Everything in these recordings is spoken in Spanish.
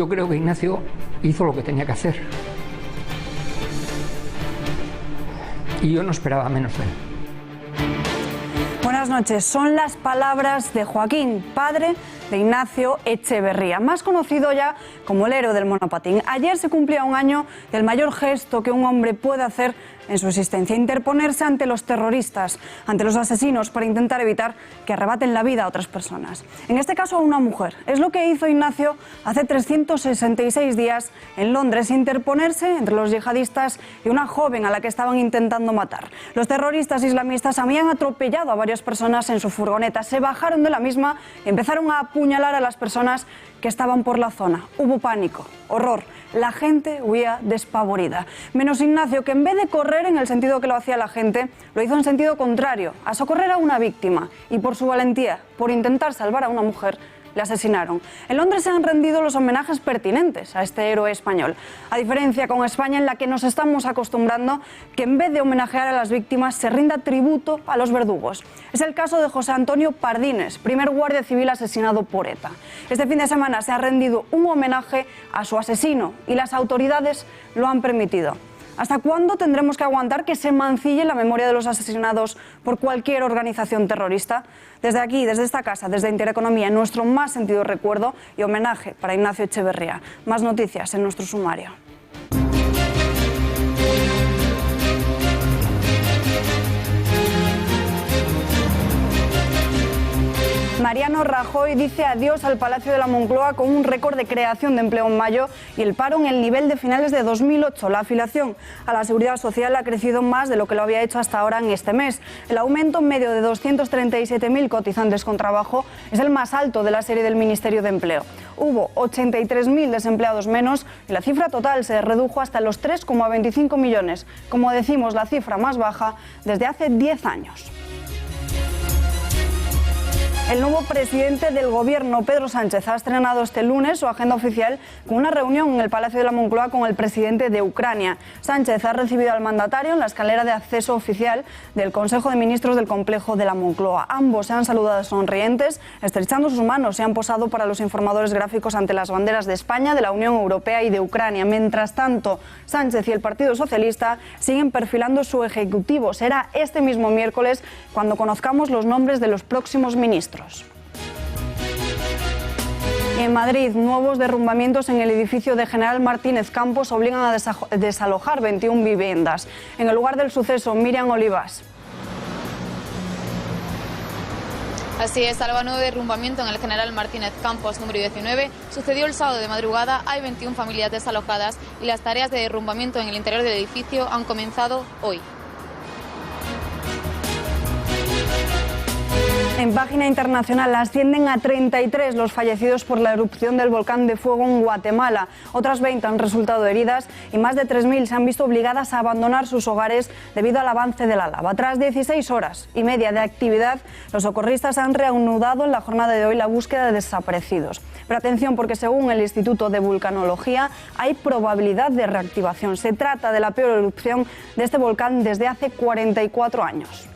yo creo que Ignacio hizo lo que tenía que hacer. Y yo no esperaba menos de él. Buenas noches. Son las palabras de Joaquín, padre de Ignacio Echeverría, más conocido ya como el héroe del monopatín. Ayer se cumplía un año del mayor gesto que un hombre puede hacer en su existencia: interponerse ante los terroristas, ante los asesinos, para intentar evitar que arrebaten la vida a otras personas. En este caso a una mujer. Es lo que hizo Ignacio hace 366 días en Londres: interponerse entre los yihadistas y una joven a la que estaban intentando matar. Los terroristas islamistas habían atropellado a varias personas en su furgoneta, se bajaron de la misma y empezaron a apuñalar a las personas que estaban por la zona. Hubo pánico, horror, la gente huía despavorida. Menos Ignacio, que en vez de correr en el sentido que lo hacía la gente, lo hizo en sentido contrario, a socorrer a una víctima, y por su valentía, por intentar salvar a una mujer, le asesinaron. En Londres se han rendido los homenajes pertinentes a este héroe español, a diferencia con España, en la que nos estamos acostumbrando que en vez de homenajear a las víctimas se rinda tributo a los verdugos. Es el caso de José Antonio Pardines, primer guardia civil asesinado por ETA. Este fin de semana se ha rendido un homenaje a su asesino y las autoridades lo han permitido. ¿Hasta cuándo tendremos que aguantar que se mancille la memoria de los asesinados por cualquier organización terrorista? Desde aquí, desde esta casa, desde Intereconomía, nuestro más sentido recuerdo y homenaje para Ignacio Echeverría. Más noticias en nuestro sumario. Mariano Rajoy dice adiós al Palacio de la Moncloa con un récord de creación de empleo en mayo y el paro en el nivel de finales de 2008. La afiliación a la Seguridad Social ha crecido más de lo que lo había hecho hasta ahora en este mes. El aumento medio de 237.000 cotizantes con trabajo es el más alto de la serie del Ministerio de Empleo. Hubo 83.000 desempleados menos y la cifra total se redujo hasta los 3,25 millones. Como decimos, la cifra más baja desde hace 10 años. El nuevo presidente del Gobierno, Pedro Sánchez, ha estrenado este lunes su agenda oficial con una reunión en el Palacio de la Moncloa con el presidente de Ucrania. Sánchez ha recibido al mandatario en la escalera de acceso oficial del Consejo de Ministros del complejo de la Moncloa. Ambos se han saludado sonrientes, estrechando sus manos, se han posado para los informadores gráficos ante las banderas de España, de la Unión Europea y de Ucrania. Mientras tanto, Sánchez y el Partido Socialista siguen perfilando su ejecutivo. Será este mismo miércoles cuando conozcamos los nombres de los próximos ministros. Y en Madrid, nuevos derrumbamientos en el edificio de General Martínez Campos obligan a desalojar 21 viviendas. En el lugar del suceso, Miriam Olivas. Así es, Alba, nuevo derrumbamiento en el General Martínez Campos número 19. Sucedió el sábado de madrugada, hay 21 familias desalojadas y las tareas de derrumbamiento en el interior del edificio han comenzado hoy. En página internacional, ascienden a 33 los fallecidos por la erupción del volcán de fuego en Guatemala. Otras 20 han resultado heridas y más de 3.000 se han visto obligadas a abandonar sus hogares debido al avance de la lava. Tras 16 horas y media de actividad, los socorristas han reanudado en la jornada de hoy la búsqueda de desaparecidos. Pero atención, porque según el Instituto de Vulcanología hay probabilidad de reactivación. Se trata de la peor erupción de este volcán desde hace 44 años.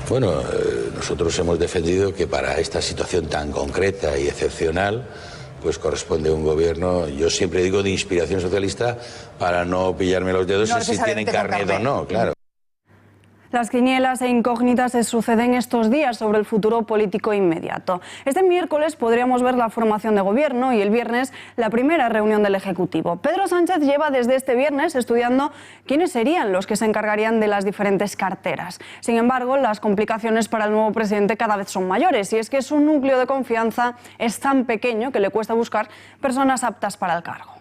Bueno, nosotros hemos defendido que para esta situación tan concreta y excepcional, pues corresponde a un gobierno, yo siempre digo de inspiración socialista, para no pillarme los dedos no si tienen carnet o no, claro. Las quinielas e incógnitas se suceden estos días sobre el futuro político inmediato. Este miércoles podríamos ver la formación de gobierno y el viernes la primera reunión del Ejecutivo. Pedro Sánchez lleva desde este viernes estudiando quiénes serían los que se encargarían de las diferentes carteras. Sin embargo, las complicaciones para el nuevo presidente cada vez son mayores, y es que su núcleo de confianza es tan pequeño que le cuesta buscar personas aptas para el cargo.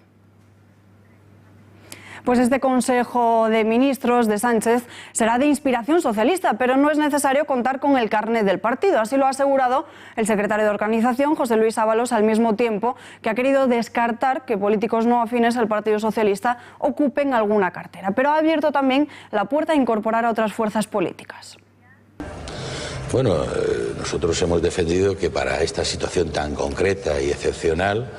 Pues este Consejo de Ministros de Sánchez será de inspiración socialista, pero no es necesario contar con el carnet del partido. Así lo ha asegurado el secretario de Organización, José Luis Ábalos, al mismo tiempo que ha querido descartar que políticos no afines al Partido Socialista ocupen alguna cartera. Pero ha abierto también la puerta a incorporar a otras fuerzas políticas. Bueno, nosotros hemos defendido que para esta situación tan concreta y excepcional,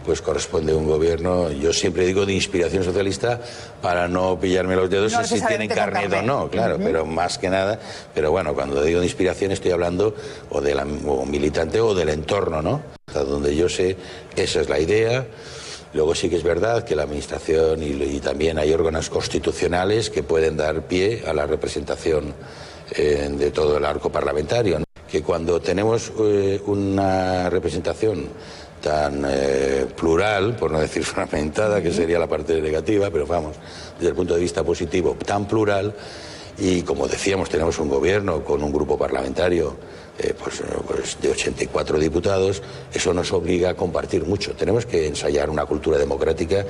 pues corresponde a un gobierno, yo siempre digo de inspiración socialista para no pillarme los dedos si tienen carnet o no, claro, pero más que nada, pero bueno, cuando digo de inspiración estoy hablando o de militante o del entorno, ¿no? Hasta donde yo sé, esa es la idea. Luego sí que es verdad que la Administración y también hay órganos constitucionales que pueden dar pie a la representación de todo el arco parlamentario, ¿no? Que cuando tenemos una representación tan plural, por no decir fragmentada, que sería la parte negativa, pero vamos, desde el punto de vista positivo, tan plural, y como decíamos, tenemos un gobierno con un grupo parlamentario pues de 84 diputados, eso nos obliga a compartir mucho. Tenemos que ensayar una cultura democrática.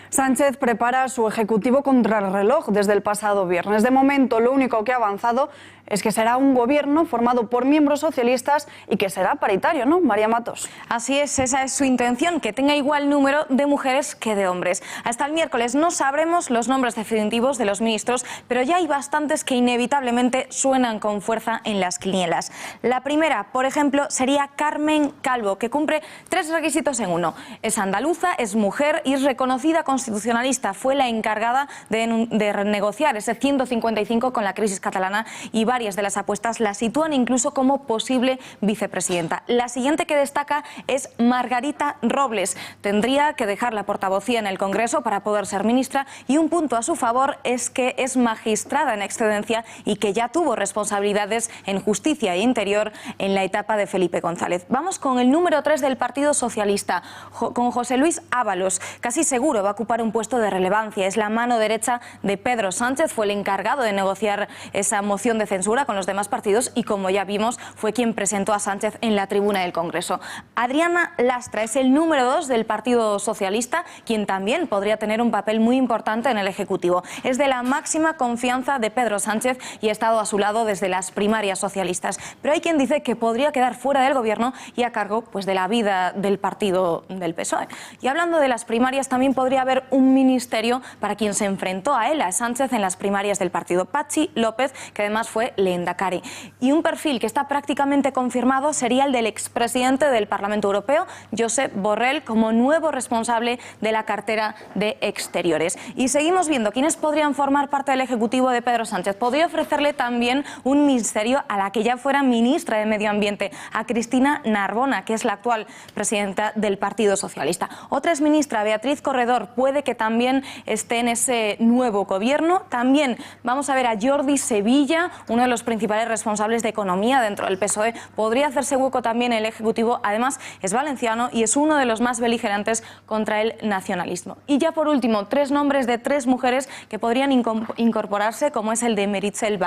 Sánchez prepara su ejecutivo contrarreloj desde el pasado viernes. De momento, lo único que ha avanzado es que será un gobierno formado por miembros socialistas y que será paritario, ¿no, María Matos? Así es, esa es su intención, que tenga igual número de mujeres que de hombres. Hasta el miércoles no sabremos los nombres definitivos de los ministros, pero ya hay bastantes que inevitablemente suenan con fuerza en las quinielas. La primera, por ejemplo, sería Carmen Calvo, que cumple 3 requisitos en uno. Es andaluza, es mujer y es reconocida constitucionalista. Fue la encargada de renegociar ese 155 con la crisis catalana y varias de las apuestas la sitúan incluso como posible vicepresidenta. La siguiente que destaca es Margarita Robles. Tendría que dejar la portavocía en el Congreso para poder ser ministra y un punto a su favor es que es magistrada en excedencia y que ya tuvo responsabilidades en Justicia e Interior en la etapa de Felipe González. Vamos con el número 3 del Partido Socialista, con José Luis Ábalos. Casi seguro va a ocupar un puesto de relevancia. Es la mano derecha de Pedro Sánchez, fue el encargado de negociar esa moción de censura con los demás partidos y, como ya vimos, fue quien presentó a Sánchez en la tribuna del Congreso. Adriana Lastra es el número 2 del Partido Socialista, quien también podría tener un papel muy importante en el Ejecutivo. Es de la máxima confianza de Pedro Sánchez y ha estado a su lado desde las primarias socialistas. Pero hay quien dice que podría quedar fuera del Gobierno y a cargo pues, de la vida del partido del PSOE. Y hablando de las primarias, también podría haber un ministerio para quien se enfrentó a él, a Sánchez, en las primarias del partido, Patxi López, que además fue lehendakari. Y un perfil que está prácticamente confirmado sería el del expresidente del Parlamento Europeo, Josep Borrell, como nuevo responsable de la cartera de Exteriores. Y seguimos viendo quiénes podrían formar parte del Ejecutivo de Pedro Sánchez. Podría ofrecerle también un ministerio a la que ya fuera ministra de Medio Ambiente, a Cristina Narbona, que es la actual presidenta del Partido Socialista. Otra es ministra, Beatriz Corredor, puede que también esté en ese nuevo gobierno. También vamos a ver a Jordi Sevilla, uno de los principales responsables de economía dentro del PSOE. Podría hacerse hueco también el Ejecutivo. Además, es valenciano y es uno de los más beligerantes contra el nacionalismo. Y ya por último, 3 nombres de 3 mujeres que podrían incorporarse, como es el de Meritxell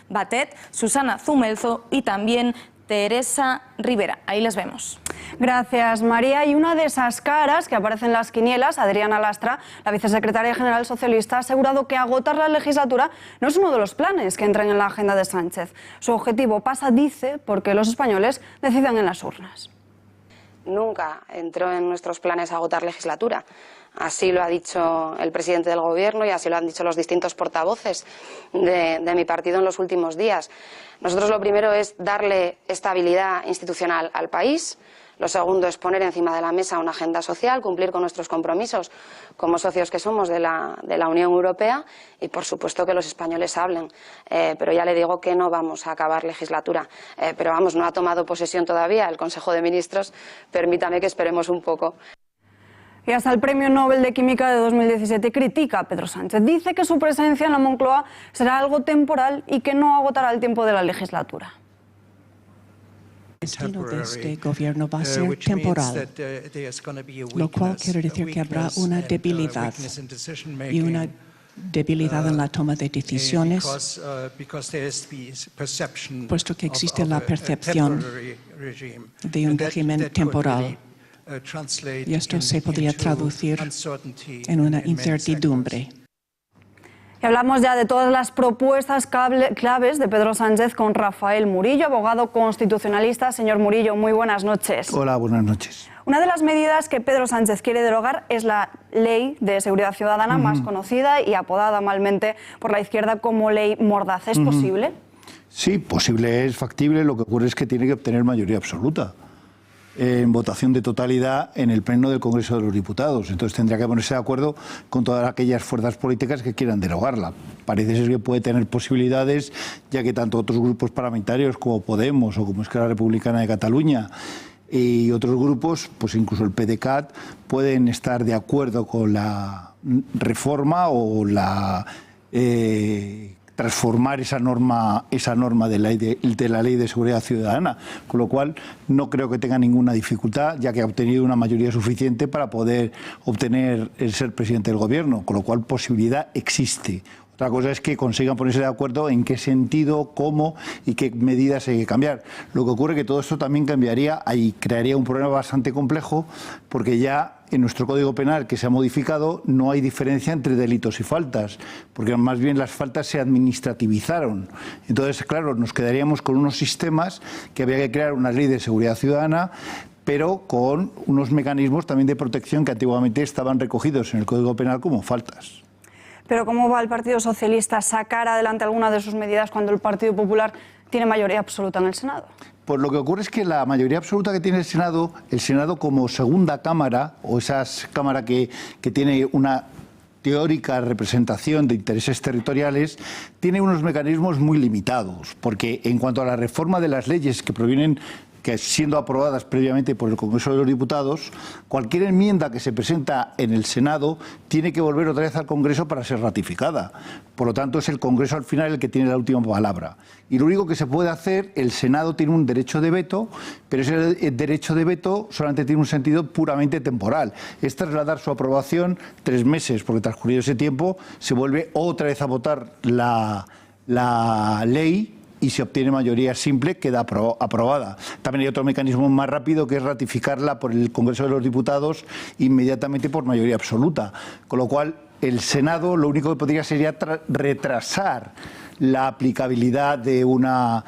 Batet, Susana Zumelzo y también Teresa Rivera. Ahí les vemos. Gracias, María. Y una de esas caras que aparecen en las quinielas, Adriana Lastra, la vicesecretaria general socialista, ha asegurado que agotar la legislatura no es uno de los planes que entran en la agenda de Sánchez. Su objetivo pasa, dice, porque los españoles decidan en las urnas. Nunca entró en nuestros planes agotar legislatura. Así lo ha dicho el presidente del Gobierno y así lo han dicho los distintos portavoces de mi partido en los últimos días. Nosotros lo primero es darle estabilidad institucional al país. Lo segundo es poner encima de la mesa una agenda social, cumplir con nuestros compromisos como socios que somos de la Unión Europea y, por supuesto, que los españoles hablen. Pero ya le digo que no vamos a acabar legislatura. Pero vamos, no ha tomado posesión todavía el Consejo de Ministros. Permítame que esperemos un poco. Y hasta el Premio Nobel de Química de 2017 critica a Pedro Sánchez. Dice que su presencia en la Moncloa será algo temporal y que no agotará el tiempo de la legislatura. El destino de este gobierno va a ser temporal, lo cual quiere decir que habrá una debilidad y una debilidad en la toma de decisiones, puesto que existe la percepción de un régimen temporal. Y esto se podría traducir en una incertidumbre. Y hablamos ya de todas las propuestas claves de Pedro Sánchez con Rafael Murillo, abogado constitucionalista. Señor Murillo, muy buenas noches. Hola, buenas noches. Una de las medidas que Pedro Sánchez quiere derogar es la Ley de Seguridad Ciudadana, más conocida y apodada malmente por la izquierda como Ley Mordaza. ¿Es posible? Sí, posible, es factible. Lo que ocurre es que tiene que obtener mayoría absoluta. en votación de totalidad en el Pleno del Congreso de los Diputados. Entonces tendría que ponerse de acuerdo con todas aquellas fuerzas políticas que quieran derogarla. Parece ser que puede tener posibilidades, ya que tanto otros grupos parlamentarios como Podemos o como Esquerra Republicana de Cataluña y otros grupos, pues incluso el PDeCAT, pueden estar de acuerdo con la reforma o la transformar esa norma de la Ley de Seguridad Ciudadana, con lo cual no creo que tenga ninguna dificultad, ya que ha obtenido una mayoría suficiente para poder obtener el ser presidente del Gobierno, con lo cual posibilidad existe. Otra cosa es que consigan ponerse de acuerdo en qué sentido, cómo y qué medidas hay que cambiar. Lo que ocurre es que todo esto también cambiaría y crearía un problema bastante complejo, porque ya en nuestro Código Penal que se ha modificado no hay diferencia entre delitos y faltas, porque más bien las faltas se administrativizaron. Entonces, claro, nos quedaríamos con unos sistemas que había que crear una ley de seguridad ciudadana, pero con unos mecanismos también de protección que antiguamente estaban recogidos en el Código Penal como faltas. Pero ¿cómo va el Partido Socialista a sacar adelante alguna de sus medidas cuando el Partido Popular tiene mayoría absoluta en el Senado? Pues lo que ocurre es que la mayoría absoluta que tiene el Senado como segunda cámara, o esa cámara que tiene una teórica representación de intereses territoriales, tiene unos mecanismos muy limitados, porque en cuanto a la reforma de las leyes que provienen, que siendo aprobadas previamente por el Congreso de los Diputados, cualquier enmienda que se presenta en el Senado tiene que volver otra vez al Congreso para ser ratificada. Por lo tanto, es el Congreso al final el que tiene la última palabra. Y lo único que se puede hacer, el Senado tiene un derecho de veto, pero ese derecho de veto solamente tiene un sentido puramente temporal. Es trasladar su aprobación 3 meses, porque transcurrido ese tiempo se vuelve otra vez a votar la ley, y si obtiene mayoría simple queda aprobada. También hay otro mecanismo más rápido, que es ratificarla por el Congreso de los Diputados inmediatamente por mayoría absoluta. Con lo cual, el Senado lo único que podría sería retrasar la aplicabilidad de una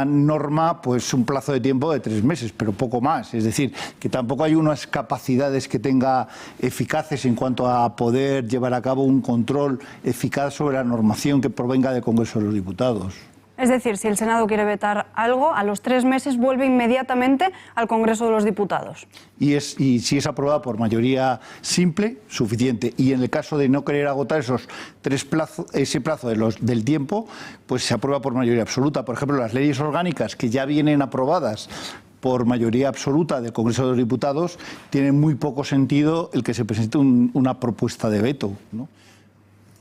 norma, pues un plazo de tiempo de 3 meses, pero poco más. Es decir, que tampoco hay unas capacidades que tenga eficaces en cuanto a poder llevar a cabo un control eficaz sobre la normación que provenga del Congreso de los Diputados. Es decir, si el Senado quiere vetar algo, a los 3 meses vuelve inmediatamente al Congreso de los Diputados. Y si es aprobada por mayoría simple, suficiente. Y en el caso de no querer agotar ese plazo del tiempo, pues se aprueba por mayoría absoluta. Por ejemplo, las leyes orgánicas que ya vienen aprobadas por mayoría absoluta del Congreso de los Diputados, tienen muy poco sentido el que se presente una propuesta de veto, ¿no?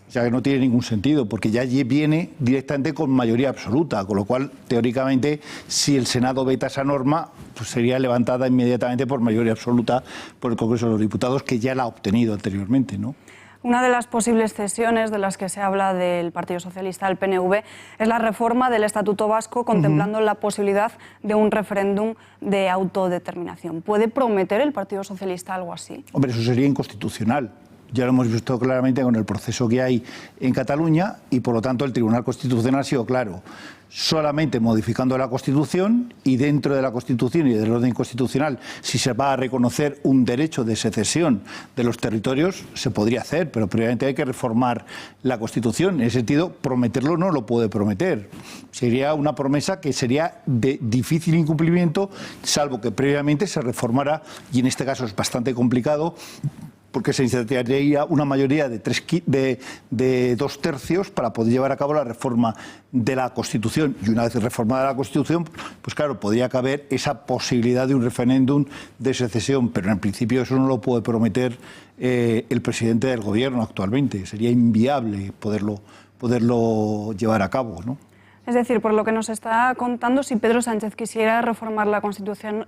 O sea, que no tiene ningún sentido, porque ya viene directamente con mayoría absoluta, con lo cual, teóricamente, si el Senado veta esa norma, pues sería levantada inmediatamente por mayoría absoluta por el Congreso de los Diputados, que ya la ha obtenido anteriormente, ¿no? Una de las posibles cesiones de las que se habla del Partido Socialista al PNV es la reforma del Estatuto Vasco, contemplando la posibilidad de un referéndum de autodeterminación. ¿Puede prometer el Partido Socialista algo así? Hombre, eso sería inconstitucional. Ya lo hemos visto claramente con el proceso que hay en Cataluña y, por lo tanto, el Tribunal Constitucional ha sido claro. Solamente modificando la Constitución y dentro de la Constitución y del orden constitucional, si se va a reconocer un derecho de secesión de los territorios, se podría hacer, pero previamente hay que reformar la Constitución. En ese sentido, prometerlo no lo puede prometer. Sería una promesa que sería de difícil incumplimiento, salvo que previamente se reformara, y en este caso es bastante complicado, porque se necesitaría una mayoría de 2/3 para poder llevar a cabo la reforma de la Constitución. Y una vez reformada la Constitución, pues claro, podría caber esa posibilidad de un referéndum de secesión, pero en principio eso no lo puede prometer el presidente del Gobierno actualmente. Sería inviable poderlo llevar a cabo, ¿no? Es decir, por lo que nos está contando, si Pedro Sánchez quisiera reformar la Constitución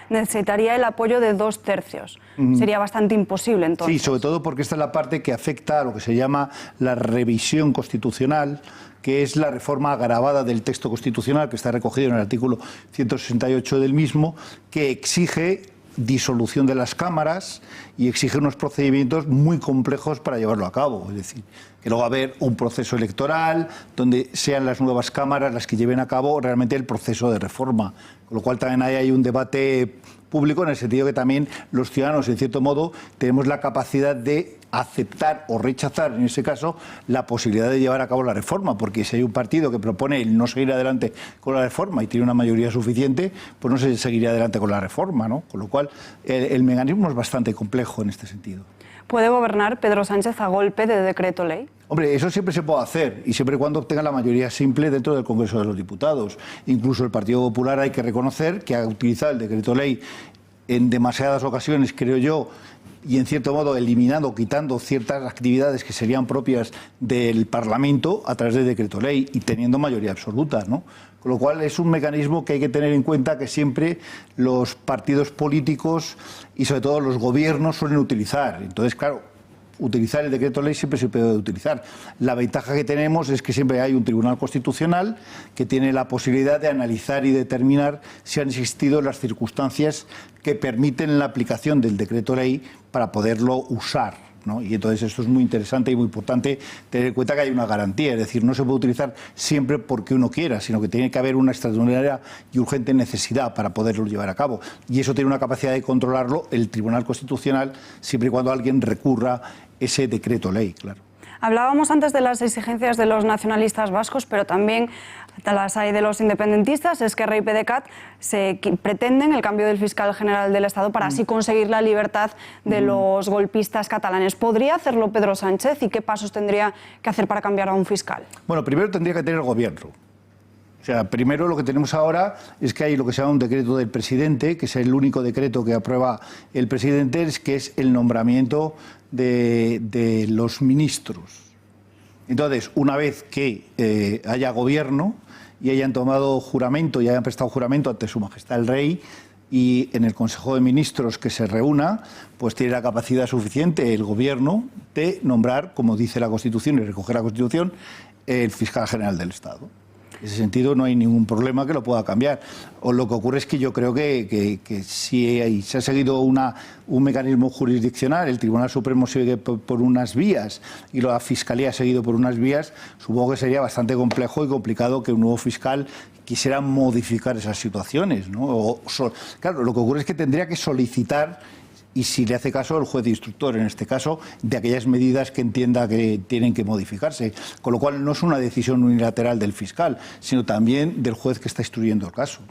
necesitaría el apoyo de 2/3. Sería bastante imposible, entonces. Sí, sobre todo porque esta es la parte que afecta a lo que se llama la revisión constitucional, que es la reforma agravada del texto constitucional, que está recogido en el artículo 168 del mismo, que exige disolución de las cámaras y exige unos procedimientos muy complejos para llevarlo a cabo. Es decir, que luego va a haber un proceso electoral donde sean las nuevas cámaras las que lleven a cabo realmente el proceso de reforma. Con lo cual también hay un debate público en el sentido que también los ciudadanos, en cierto modo, tenemos la capacidad de aceptar o rechazar, en ese caso, la posibilidad de llevar a cabo la reforma, porque si hay un partido que propone el no seguir adelante con la reforma y tiene una mayoría suficiente, pues no se seguiría adelante con la reforma, ¿no? Con lo cual, el mecanismo es bastante complejo en este sentido. ¿Puede gobernar Pedro Sánchez a golpe de decreto ley? Hombre, eso siempre se puede hacer, y siempre y cuando obtenga la mayoría simple dentro del Congreso de los Diputados. Incluso el Partido Popular hay que reconocer que ha utilizado el decreto ley en demasiadas ocasiones, creo yo, y en cierto modo eliminando, quitando ciertas actividades que serían propias del Parlamento a través del decreto ley y teniendo mayoría absoluta, ¿no? Con lo cual es un mecanismo que hay que tener en cuenta que siempre los partidos políticos y sobre todo los gobiernos suelen utilizar. Entonces, claro, utilizar el decreto ley siempre se puede utilizar. La ventaja que tenemos es que siempre hay un Tribunal Constitucional que tiene la posibilidad de analizar y determinar si han existido las circunstancias que permiten la aplicación del decreto ley para poderlo usar, ¿no? Y entonces esto es muy interesante y muy importante tener en cuenta que hay una garantía, es decir, no se puede utilizar siempre porque uno quiera, sino que tiene que haber una extraordinaria y urgente necesidad para poderlo llevar a cabo. Y eso tiene una capacidad de controlarlo el Tribunal Constitucional siempre y cuando alguien recurra ese decreto ley, claro. Hablábamos antes de las exigencias de los nacionalistas vascos, pero también las hay de los independentistas. Esquerra y PDeCAT pretenden el cambio del fiscal general del Estado para así conseguir la libertad de los golpistas catalanes. ¿Podría hacerlo Pedro Sánchez y qué pasos tendría que hacer para cambiar a un fiscal? Bueno, primero tendría que tener el gobierno. O sea, primero lo que tenemos ahora es que hay lo que se llama un decreto del presidente, que es el único decreto que aprueba el presidente, que es el nombramiento de los ministros. Entonces, una vez que haya gobierno y hayan tomado juramento y hayan prestado juramento ante Su Majestad el Rey y en el Consejo de Ministros que se reúna, pues tiene la capacidad suficiente el gobierno de nombrar, como dice la Constitución y recoge la Constitución, el fiscal general del Estado. En ese sentido no hay ningún problema que lo pueda cambiar. O lo que ocurre es que yo creo que si se ha seguido un mecanismo jurisdiccional, el Tribunal Supremo sigue por unas vías y la Fiscalía ha seguido por unas vías, supongo que sería bastante complejo y complicado que un nuevo fiscal quisiera modificar esas situaciones, ¿no? Claro, lo que ocurre es que tendría que solicitar, y si le hace caso el juez instructor, en este caso, de aquellas medidas que entienda que tienen que modificarse. Con lo cual no es una decisión unilateral del fiscal, sino también del juez que está instruyendo el caso.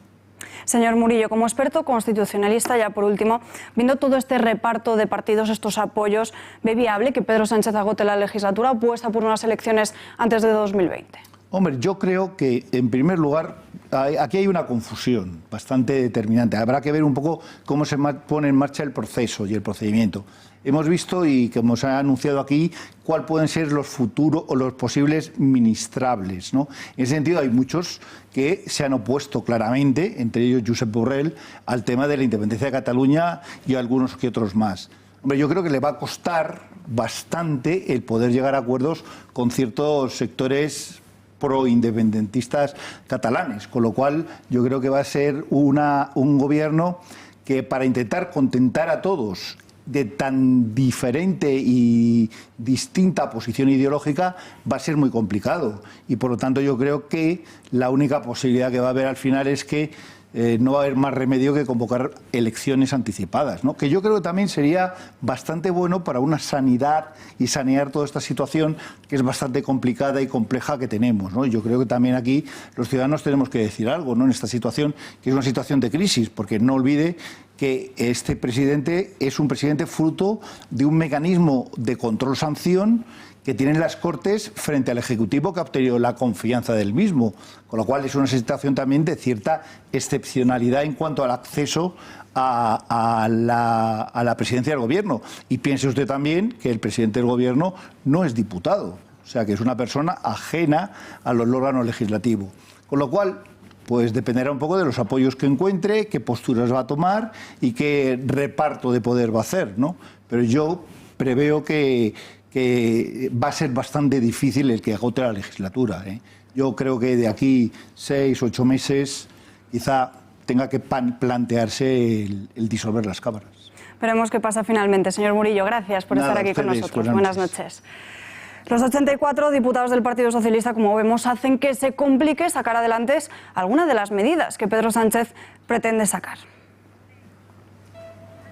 Señor Murillo, como experto constitucionalista, ya por último, viendo todo este reparto de partidos, estos apoyos, ¿ve viable que Pedro Sánchez agote la legislatura o apuesta por unas elecciones antes de 2020? Hombre, yo creo que, en primer lugar, aquí hay una confusión bastante determinante. Habrá que ver un poco cómo se pone en marcha el proceso y el procedimiento. Hemos visto, y como se ha anunciado aquí, cuáles pueden ser los futuros o los posibles ministrables, ¿no? En ese sentido, hay muchos que se han opuesto claramente, entre ellos Josep Borrell, al tema de la independencia de Cataluña y algunos que otros más. Hombre, yo creo que le va a costar bastante el poder llegar a acuerdos con ciertos sectores proindependentistas catalanes, con lo cual yo creo que va a ser un gobierno que, para intentar contentar a todos de tan diferente y distinta posición ideológica, va a ser muy complicado. Y por lo tanto yo creo que la única posibilidad que va a haber al final es que no va a haber más remedio que convocar elecciones anticipadas, ¿no? Que yo creo que también sería bastante bueno para una sanidad y sanear toda esta situación que es bastante complicada y compleja que tenemos, ¿no? Yo creo que también aquí los ciudadanos tenemos que decir algo, ¿no? En esta situación, que es una situación de crisis, porque no olvide que este presidente es un presidente fruto de un mecanismo de control-sanción que tienen las Cortes frente al Ejecutivo, que ha obtenido la confianza del mismo, con lo cual es una situación también de cierta excepcionalidad en cuanto al acceso a la presidencia del Gobierno. Y piense usted también que el presidente del Gobierno no es diputado, o sea que es una persona ajena a los órganos legislativos. Con lo cual, pues dependerá un poco de los apoyos que encuentre, qué posturas va a tomar y qué reparto de poder va a hacer, ¿no? Pero yo preveo que va a ser bastante difícil el que agote la legislatura, ¿eh? Yo creo que de aquí 6 o 8 meses quizá tenga que plantearse el disolver las cámaras. Veremos qué pasa finalmente. Señor Murillo, gracias por estar aquí con nosotros. Buenas noches. Los 84 diputados del Partido Socialista, como vemos, hacen que se complique sacar adelante alguna de las medidas que Pedro Sánchez pretende sacar.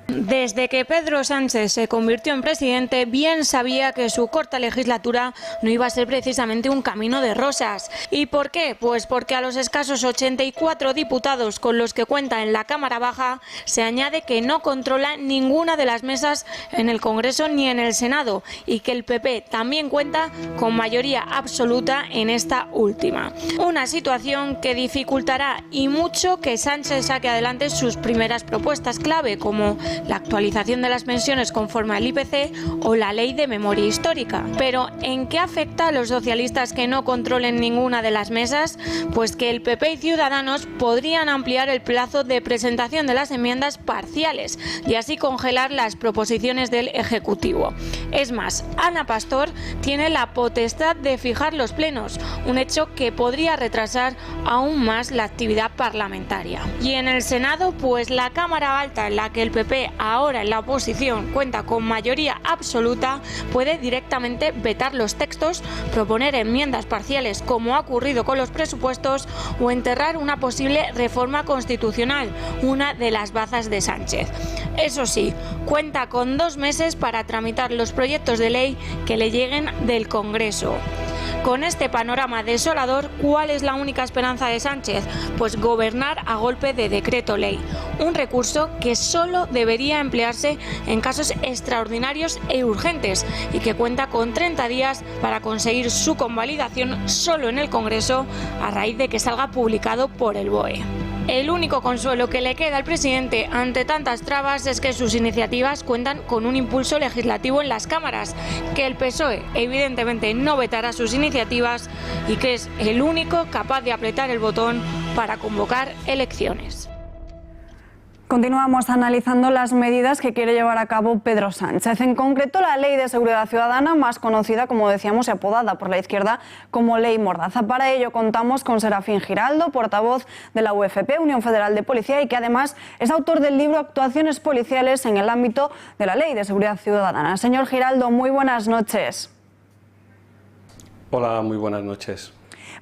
Desde que Pedro Sánchez se convirtió en presidente, bien sabía que su corta legislatura no iba a ser precisamente un camino de rosas. ¿Y por qué? Pues porque a los escasos 84 diputados con los que cuenta en la Cámara Baja se añade que no controla ninguna de las mesas en el Congreso ni en el Senado y que el PP también cuenta con mayoría absoluta en esta última. Una situación que dificultará y mucho que Sánchez saque adelante sus primeras propuestas clave, como la actualización de las pensiones conforme al IPC o la ley de memoria histórica. Pero ¿en qué afecta a los socialistas que no controlen ninguna de las mesas? Pues que el PP y Ciudadanos podrían ampliar el plazo de presentación de las enmiendas parciales y así congelar las proposiciones del Ejecutivo. Es más, Ana Pastor tiene la potestad de fijar los plenos, un hecho que podría retrasar aún más la actividad parlamentaria. Y en el Senado, pues la Cámara Alta, en la que el PP ahora en la oposición cuenta con mayoría absoluta, puede directamente vetar los textos, proponer enmiendas parciales como ha ocurrido con los presupuestos o enterrar una posible reforma constitucional, una de las bazas de Sánchez. Eso sí, cuenta con 2 meses para tramitar los proyectos de ley que le lleguen del Congreso. Con este panorama desolador, ¿cuál es la única esperanza de Sánchez? Pues gobernar a golpe de decreto ley, un recurso que solo debería emplearse en casos extraordinarios e urgentes y que cuenta con 30 días para conseguir su convalidación solo en el Congreso a raíz de que salga publicado por el BOE. El único consuelo que le queda al presidente ante tantas trabas es que sus iniciativas cuentan con un impulso legislativo en las cámaras, que el PSOE evidentemente no vetará sus iniciativas y que es el único capaz de apretar el botón para convocar elecciones. Continuamos analizando las medidas que quiere llevar a cabo Pedro Sánchez, en concreto la Ley de Seguridad Ciudadana, más conocida, como decíamos, y apodada por la izquierda como Ley Mordaza. Para ello contamos con Serafín Giraldo, portavoz de la UFP, Unión Federal de Policía, y que además es autor del libro Actuaciones policiales en el ámbito de la Ley de Seguridad Ciudadana. Señor Giraldo, muy buenas noches. Hola, muy buenas noches.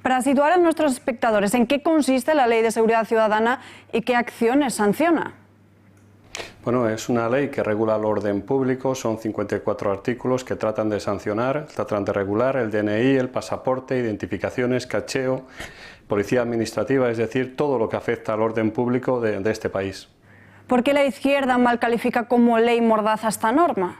Para situar a nuestros espectadores, ¿en qué consiste la Ley de Seguridad Ciudadana y qué acciones sanciona? Bueno, es una ley que regula el orden público, son 54 artículos que tratan de sancionar, tratan de regular el DNI, el pasaporte, identificaciones, cacheo, policía administrativa, es decir, todo lo que afecta al orden público de este país. ¿Por qué la izquierda mal califica como ley mordaza esta norma?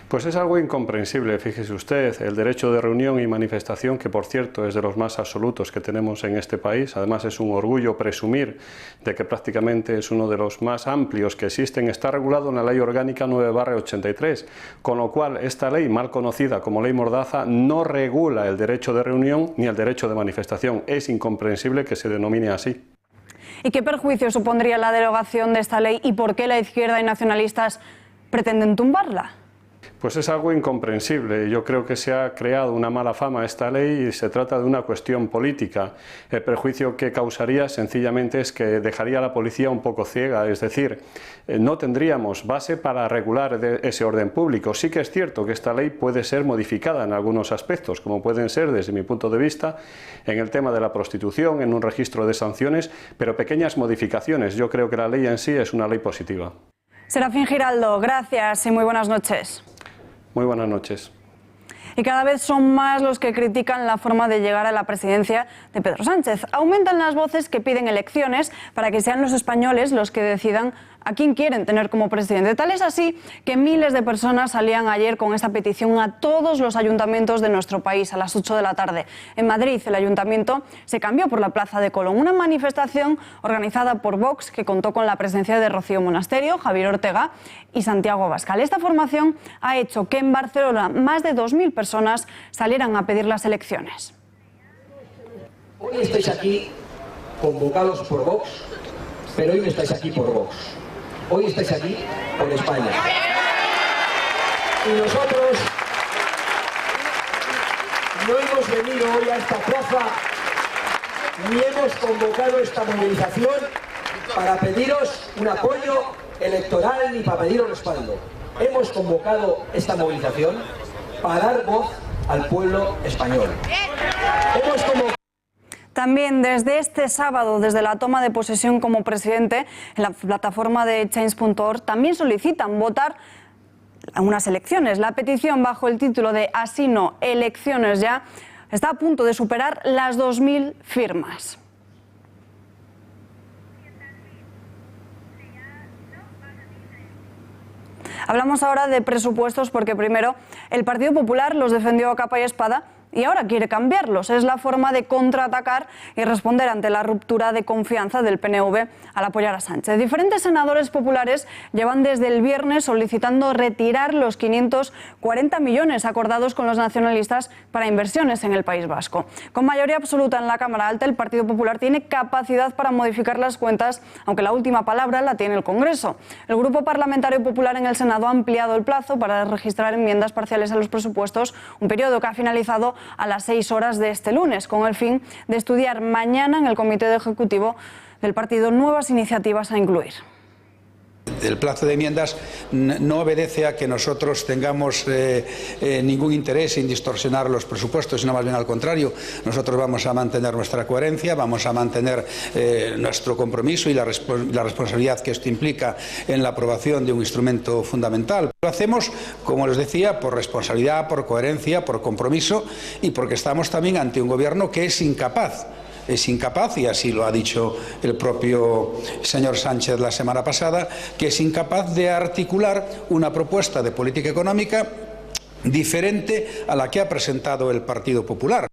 Pues es algo incomprensible, fíjese usted, el derecho de reunión y manifestación, que por cierto es de los más absolutos que tenemos en este país, además es un orgullo presumir de que prácticamente es uno de los más amplios que existen, está regulado en la Ley Orgánica 9/83, con lo cual esta ley, mal conocida como Ley Mordaza, no regula el derecho de reunión ni el derecho de manifestación. Es incomprensible que se denomine así. ¿Y qué perjuicio supondría la derogación de esta ley y por qué la izquierda y nacionalistas pretenden tumbarla? Pues es algo incomprensible. Yo creo que se ha creado una mala fama a esta ley y se trata de una cuestión política. El perjuicio que causaría sencillamente es que dejaría a la policía un poco ciega, es decir, no tendríamos base para regular ese orden público. Sí que es cierto que esta ley puede ser modificada en algunos aspectos, como pueden ser, desde mi punto de vista, en el tema de la prostitución, en un registro de sanciones, pero pequeñas modificaciones. Yo creo que la ley en sí es una ley positiva. Serafín Giraldo, gracias y muy buenas noches. Muy buenas noches. Y cada vez son más los que critican la forma de llegar a la presidencia de Pedro Sánchez. Aumentan las voces que piden elecciones para que sean los españoles los que decidan a quién quieren tener como presidente. Tal es así que miles de personas salían ayer con esta petición a todos los ayuntamientos de nuestro país a las 8 de la tarde. En Madrid, el ayuntamiento se cambió por la Plaza de Colón, una manifestación organizada por Vox que contó con la presencia de Rocío Monasterio, Javier Ortega y Santiago Abascal. Esta formación ha hecho que en Barcelona más de 2.000 personas salieran a pedir las elecciones. Hoy estáis aquí convocados por Vox, pero hoy no estáis aquí por Vox. Hoy estáis aquí por España. Y nosotros no hemos venido hoy a esta plaza ni hemos convocado esta movilización para pediros un apoyo electoral ni para pediros respaldo. Hemos convocado esta movilización para dar voz al pueblo español. También desde este sábado, desde la toma de posesión como presidente, en la plataforma de Change.org también solicitan votar a unas elecciones. La petición bajo el título de Así no, elecciones ya, está a punto de superar las 2.000 firmas. Hablamos ahora de presupuestos porque primero el Partido Popular los defendió a capa y espada y ahora quiere cambiarlos. Es la forma de contraatacar y responder ante la ruptura de confianza del PNV al apoyar a Sánchez. Diferentes senadores populares llevan desde el viernes solicitando retirar los 540 millones acordados con los nacionalistas para inversiones en el País Vasco. Con mayoría absoluta en la Cámara Alta, el Partido Popular tiene capacidad para modificar las cuentas, aunque la última palabra la tiene el Congreso. El Grupo Parlamentario Popular en el Senado ha ampliado el plazo para registrar enmiendas parciales a los presupuestos, un periodo que ha finalizado a las 6 horas de este lunes, con el fin de estudiar mañana en el Comité Ejecutivo del partido nuevas iniciativas a incluir. El plazo de enmiendas no obedece a que nosotros tengamos ningún interés en distorsionar los presupuestos, sino más bien al contrario. Nosotros vamos a mantener nuestra coherencia, vamos a mantener nuestro compromiso y la responsabilidad que esto implica en la aprobación de un instrumento fundamental. Lo hacemos, como les decía, por responsabilidad, por coherencia, por compromiso y porque estamos también ante un gobierno que es incapaz, y así lo ha dicho el propio señor Sánchez la semana pasada, que es incapaz de articular una propuesta de política económica diferente a la que ha presentado el Partido Popular.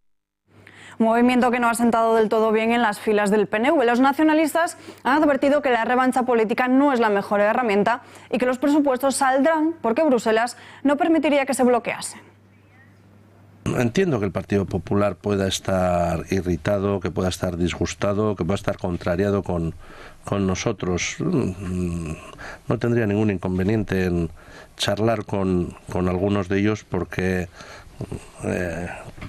Un movimiento que no ha sentado del todo bien en las filas del PNV. Los nacionalistas han advertido que la revancha política no es la mejor herramienta y que los presupuestos saldrán porque Bruselas no permitiría que se bloqueasen. Entiendo que el Partido Popular pueda estar irritado, que pueda estar disgustado, que pueda estar contrariado con nosotros. No tendría ningún inconveniente en charlar con algunos de ellos porque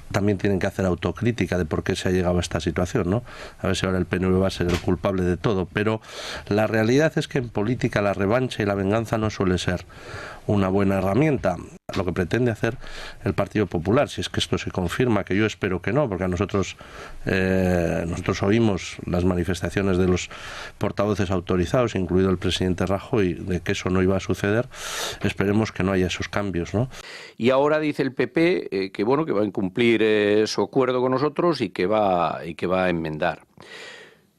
también tienen que hacer autocrítica de por qué se ha llegado a esta situación, ¿no? A ver si ahora el PNV va a ser el culpable de todo, pero la realidad es que en política la revancha y la venganza no suele ser una buena herramienta. Lo que pretende hacer el Partido Popular, si es que esto se confirma, que yo espero que no, porque a nosotros oímos las manifestaciones de los portavoces autorizados, incluido el presidente Rajoy, de que eso no iba a suceder. Esperemos que no haya esos cambios, ¿no? Y ahora dice el PP que bueno, que va a incumplir su acuerdo con nosotros y que va a enmendar.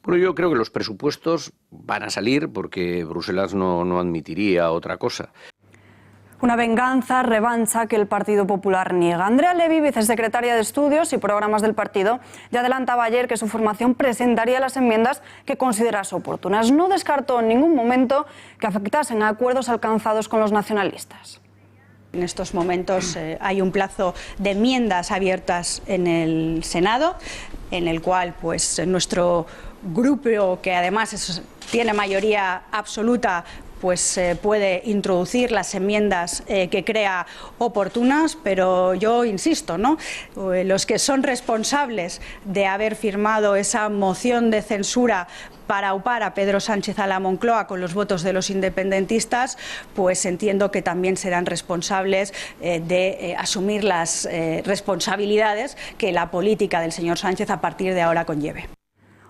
Bueno, yo creo que los presupuestos van a salir porque Bruselas no admitiría otra cosa. Una venganza, revancha que el Partido Popular niega. Andrea Levy, vicesecretaria de Estudios y Programas del partido, ya adelantaba ayer que su formación presentaría las enmiendas que considerase oportunas. No descartó en ningún momento que afectasen a acuerdos alcanzados con los nacionalistas. En estos momentos hay un plazo de enmiendas abiertas en el Senado, en el cual pues nuestro grupo, que además tiene mayoría absoluta, pues puede introducir las enmiendas que crea oportunas, pero yo insisto, ¿no? Los que son responsables de haber firmado esa moción de censura para aupar a Pedro Sánchez a la Moncloa con los votos de los independentistas, pues entiendo que también serán responsables de asumir las responsabilidades que la política del señor Sánchez a partir de ahora conlleve.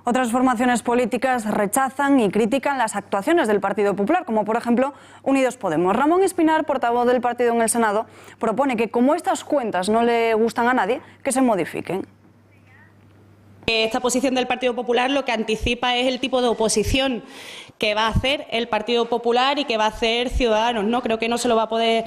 Otras formaciones políticas rechazan y critican las actuaciones del Partido Popular, como por ejemplo Unidos Podemos. Ramón Espinar, portavoz del partido en el Senado, propone que como estas cuentas no le gustan a nadie, que se modifiquen. Esta posición del Partido Popular lo que anticipa es el tipo de oposición que va a hacer el Partido Popular y que va a hacer Ciudadanos, ¿no? Creo que no se lo va a poder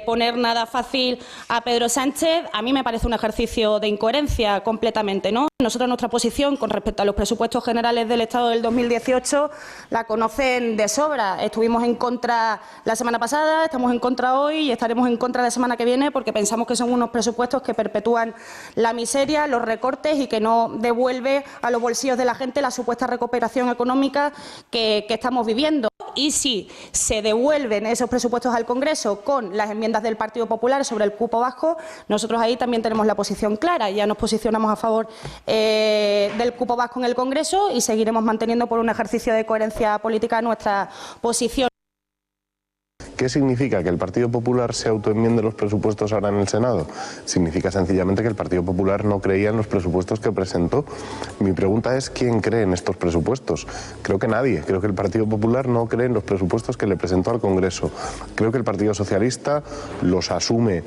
poner nada fácil a Pedro Sánchez. A mí me parece un ejercicio de incoherencia completamente, ¿no? Nosotros nuestra posición con respecto a los presupuestos generales del Estado del 2018 la conocen de sobra. Estuvimos en contra la semana pasada, estamos en contra hoy y estaremos en contra la semana que viene porque pensamos que son unos presupuestos que perpetúan la miseria, los recortes y que no devuelve a los bolsillos de la gente la supuesta recuperación económica que estamos viviendo. Y si se devuelven esos presupuestos al Congreso con las enmiendas del Partido Popular sobre el cupo vasco, nosotros ahí también tenemos la posición clara. Ya nos posicionamos a favor del cupo vasco en el Congreso y seguiremos manteniendo por un ejercicio de coherencia política nuestra posición. ¿Qué significa? ¿Que el Partido Popular se autoenmiende los presupuestos ahora en el Senado? Significa sencillamente que el Partido Popular no creía en los presupuestos que presentó. Mi pregunta es, ¿quién cree en estos presupuestos? Creo que nadie. Creo que el Partido Popular no cree en los presupuestos que le presentó al Congreso. Creo que el Partido Socialista los asume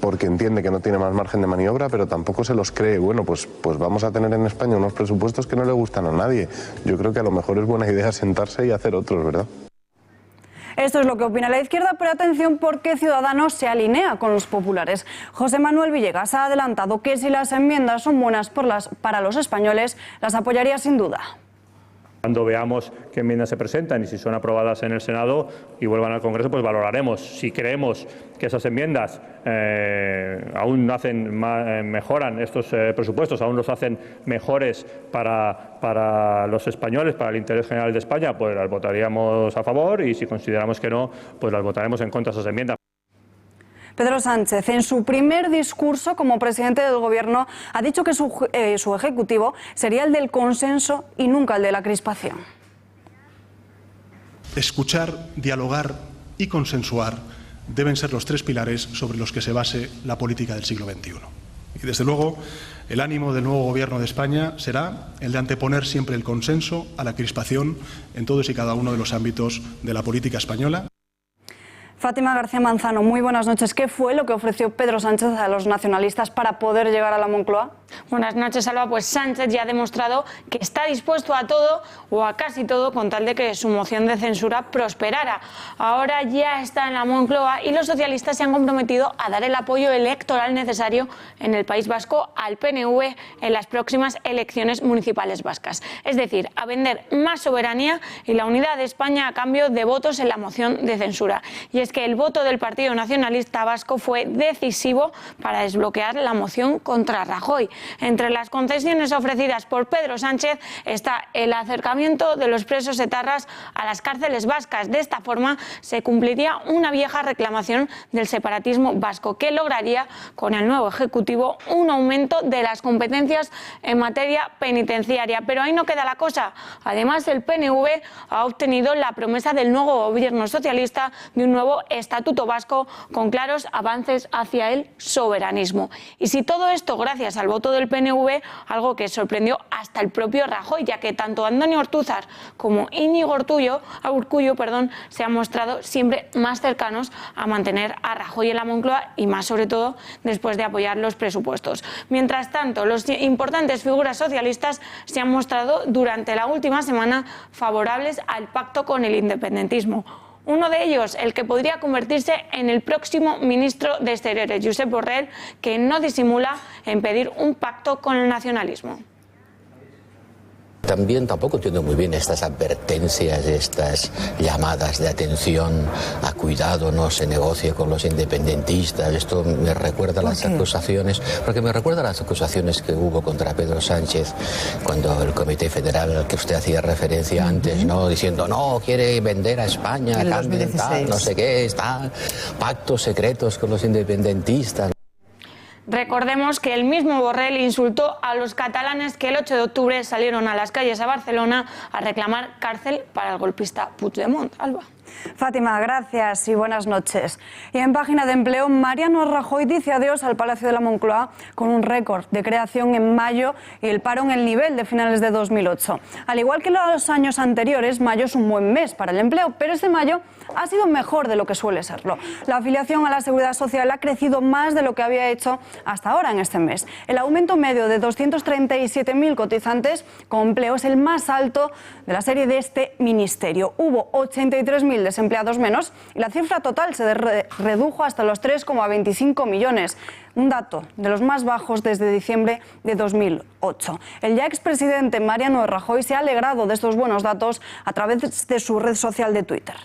porque entiende que no tiene más margen de maniobra, pero tampoco se los cree. Bueno, pues vamos a tener en España unos presupuestos que no le gustan a nadie. Yo creo que a lo mejor es buena idea sentarse y hacer otros, ¿verdad? Esto es lo que opina la izquierda, pero atención porque Ciudadanos se alinea con los populares. José Manuel Villegas ha adelantado que si las enmiendas son buenas para los españoles, las apoyaría sin duda. Cuando veamos qué enmiendas se presentan y si son aprobadas en el Senado y vuelvan al Congreso, pues valoraremos. Si creemos que esas enmiendas aún mejoran estos presupuestos, aún los hacen mejores para los españoles, para el interés general de España, pues las votaríamos a favor, y si consideramos que no, pues las votaremos en contra de esas enmiendas. Pedro Sánchez, en su primer discurso como presidente del Gobierno, ha dicho que su ejecutivo sería el del consenso y nunca el de la crispación. Escuchar, dialogar y consensuar deben ser los tres pilares sobre los que se base la política del siglo XXI. Y desde luego, el ánimo del nuevo Gobierno de España será el de anteponer siempre el consenso a la crispación en todos y cada uno de los ámbitos de la política española. Fátima García Manzano, muy buenas noches. ¿Qué fue lo que ofreció Pedro Sánchez a los nacionalistas para poder llegar a la Moncloa? Buenas noches, Alba. Pues Sánchez ya ha demostrado que está dispuesto a todo o a casi todo con tal de que su moción de censura prosperara. Ahora ya está en la Moncloa y los socialistas se han comprometido a dar el apoyo electoral necesario en el País Vasco al PNV en las próximas elecciones municipales vascas. Es decir, a vender más soberanía y la unidad de España a cambio de votos en la moción de censura. Y es que el voto del Partido Nacionalista Vasco fue decisivo para desbloquear la moción contra Rajoy. Entre las concesiones ofrecidas por Pedro Sánchez está el acercamiento de los presos etarras a las cárceles vascas. De esta forma se cumpliría una vieja reclamación del separatismo vasco que lograría con el nuevo Ejecutivo un aumento de las competencias en materia penitenciaria. Pero ahí no queda la cosa. Además, el PNV ha obtenido la promesa del nuevo gobierno socialista de un nuevo estatuto vasco con claros avances hacia el soberanismo. Y si todo esto gracias al voto del PNV, algo que sorprendió hasta el propio Rajoy, ya que tanto Antonio Ortúzar como Íñigo Urkullu se han mostrado siempre más cercanos a mantener a Rajoy en la Moncloa y más sobre todo después de apoyar los presupuestos. Mientras tanto, los importantes figuras socialistas se han mostrado durante la última semana favorables al pacto con el independentismo. Uno de ellos, el que podría convertirse en el próximo ministro de Exteriores, Josep Borrell, que no disimula en pedir un pacto con el nacionalismo. También tampoco entiendo muy bien estas advertencias, estas llamadas de atención a cuidado, no se negocie con los independentistas. Esto me recuerda a las acusaciones, porque me recuerda a las acusaciones que hubo contra Pedro Sánchez cuando el Comité Federal al que usted hacía referencia antes, ¿no? Diciendo, no, quiere vender a España, cambien tal, no sé qué, está, pactos secretos con los independentistas. Recordemos que el mismo Borrell insultó a los catalanes que el 8 de octubre salieron a las calles a Barcelona a reclamar cárcel para el golpista Puigdemont. Alba. Fátima, gracias y buenas noches. Y en página de empleo, Mariano Rajoy dice adiós al Palacio de la Moncloa con un récord de creación en mayo y el paro en el nivel de finales de 2008. Al igual que los años anteriores, mayo es un buen mes para el empleo, pero este mayo ha sido mejor de lo que suele serlo. La afiliación a la Seguridad Social ha crecido más de lo que había hecho hasta ahora en este mes. El aumento medio de 237.000 cotizantes con empleo es el más alto de la serie de este ministerio. Hubo 83.000 desempleados menos y la cifra total se redujo hasta los 3,25 millones, un dato de los más bajos desde diciembre de 2008. El ya expresidente Mariano Rajoy se ha alegrado de estos buenos datos a través de su red social de Twitter.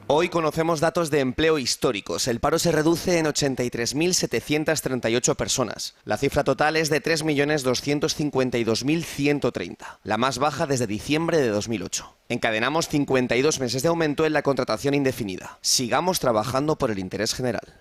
Hoy conocemos datos de empleo históricos. El paro se reduce en 83.738 personas. La cifra total es de 3.252.130, la más baja desde diciembre de 2008. Encadenamos 52 meses de aumento en la contratación indefinida. Sigamos trabajando por el interés general.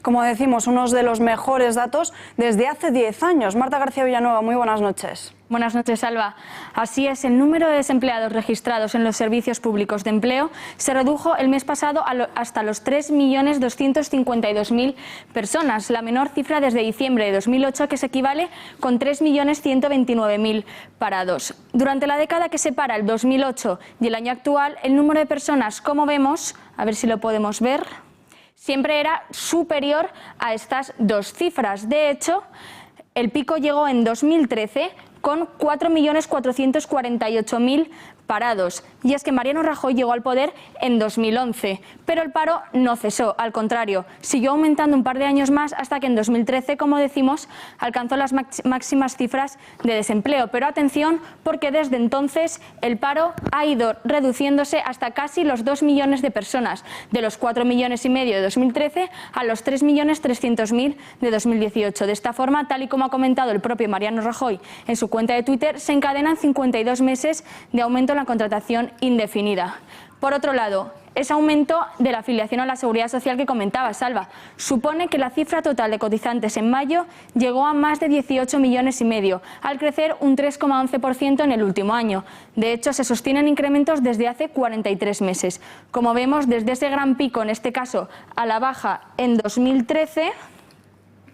Como decimos, uno de los mejores datos desde hace 10 años. Marta García Villanueva, muy buenas noches. Buenas noches, Alba. Así es, el número de desempleados registrados en los servicios públicos de empleo se redujo el mes pasado hasta los 3.252.000 personas, la menor cifra desde diciembre de 2008, que se equivale con 3.129.000 parados. Durante la década que separa el 2008 y el año actual, el número de personas, como vemos, a ver si lo podemos ver, siempre era superior a estas dos cifras. De hecho, el pico llegó en 2013 con 4.448.000 parados. Y es que Mariano Rajoy llegó al poder en 2011, pero el paro no cesó, al contrario, siguió aumentando un par de años más hasta que en 2013, como decimos, alcanzó las máximas cifras de desempleo. Pero atención, porque desde entonces el paro ha ido reduciéndose hasta casi los 2 millones de personas, de los 4,5 millones de 2013 a los 3.300.000 de 2018. De esta forma, tal y como ha comentado el propio Mariano Rajoy en su cuenta de Twitter, se encadenan 52 meses de aumento en la contratación indefinida. Por otro lado, ese aumento de la afiliación a la Seguridad Social que comentaba Salva supone que la cifra total de cotizantes en mayo llegó a más de 18,5 millones, al crecer un 3,11% en el último año. De hecho, se sostienen incrementos desde hace 43 meses. Como vemos, desde ese gran pico, en este caso a la baja en 2013,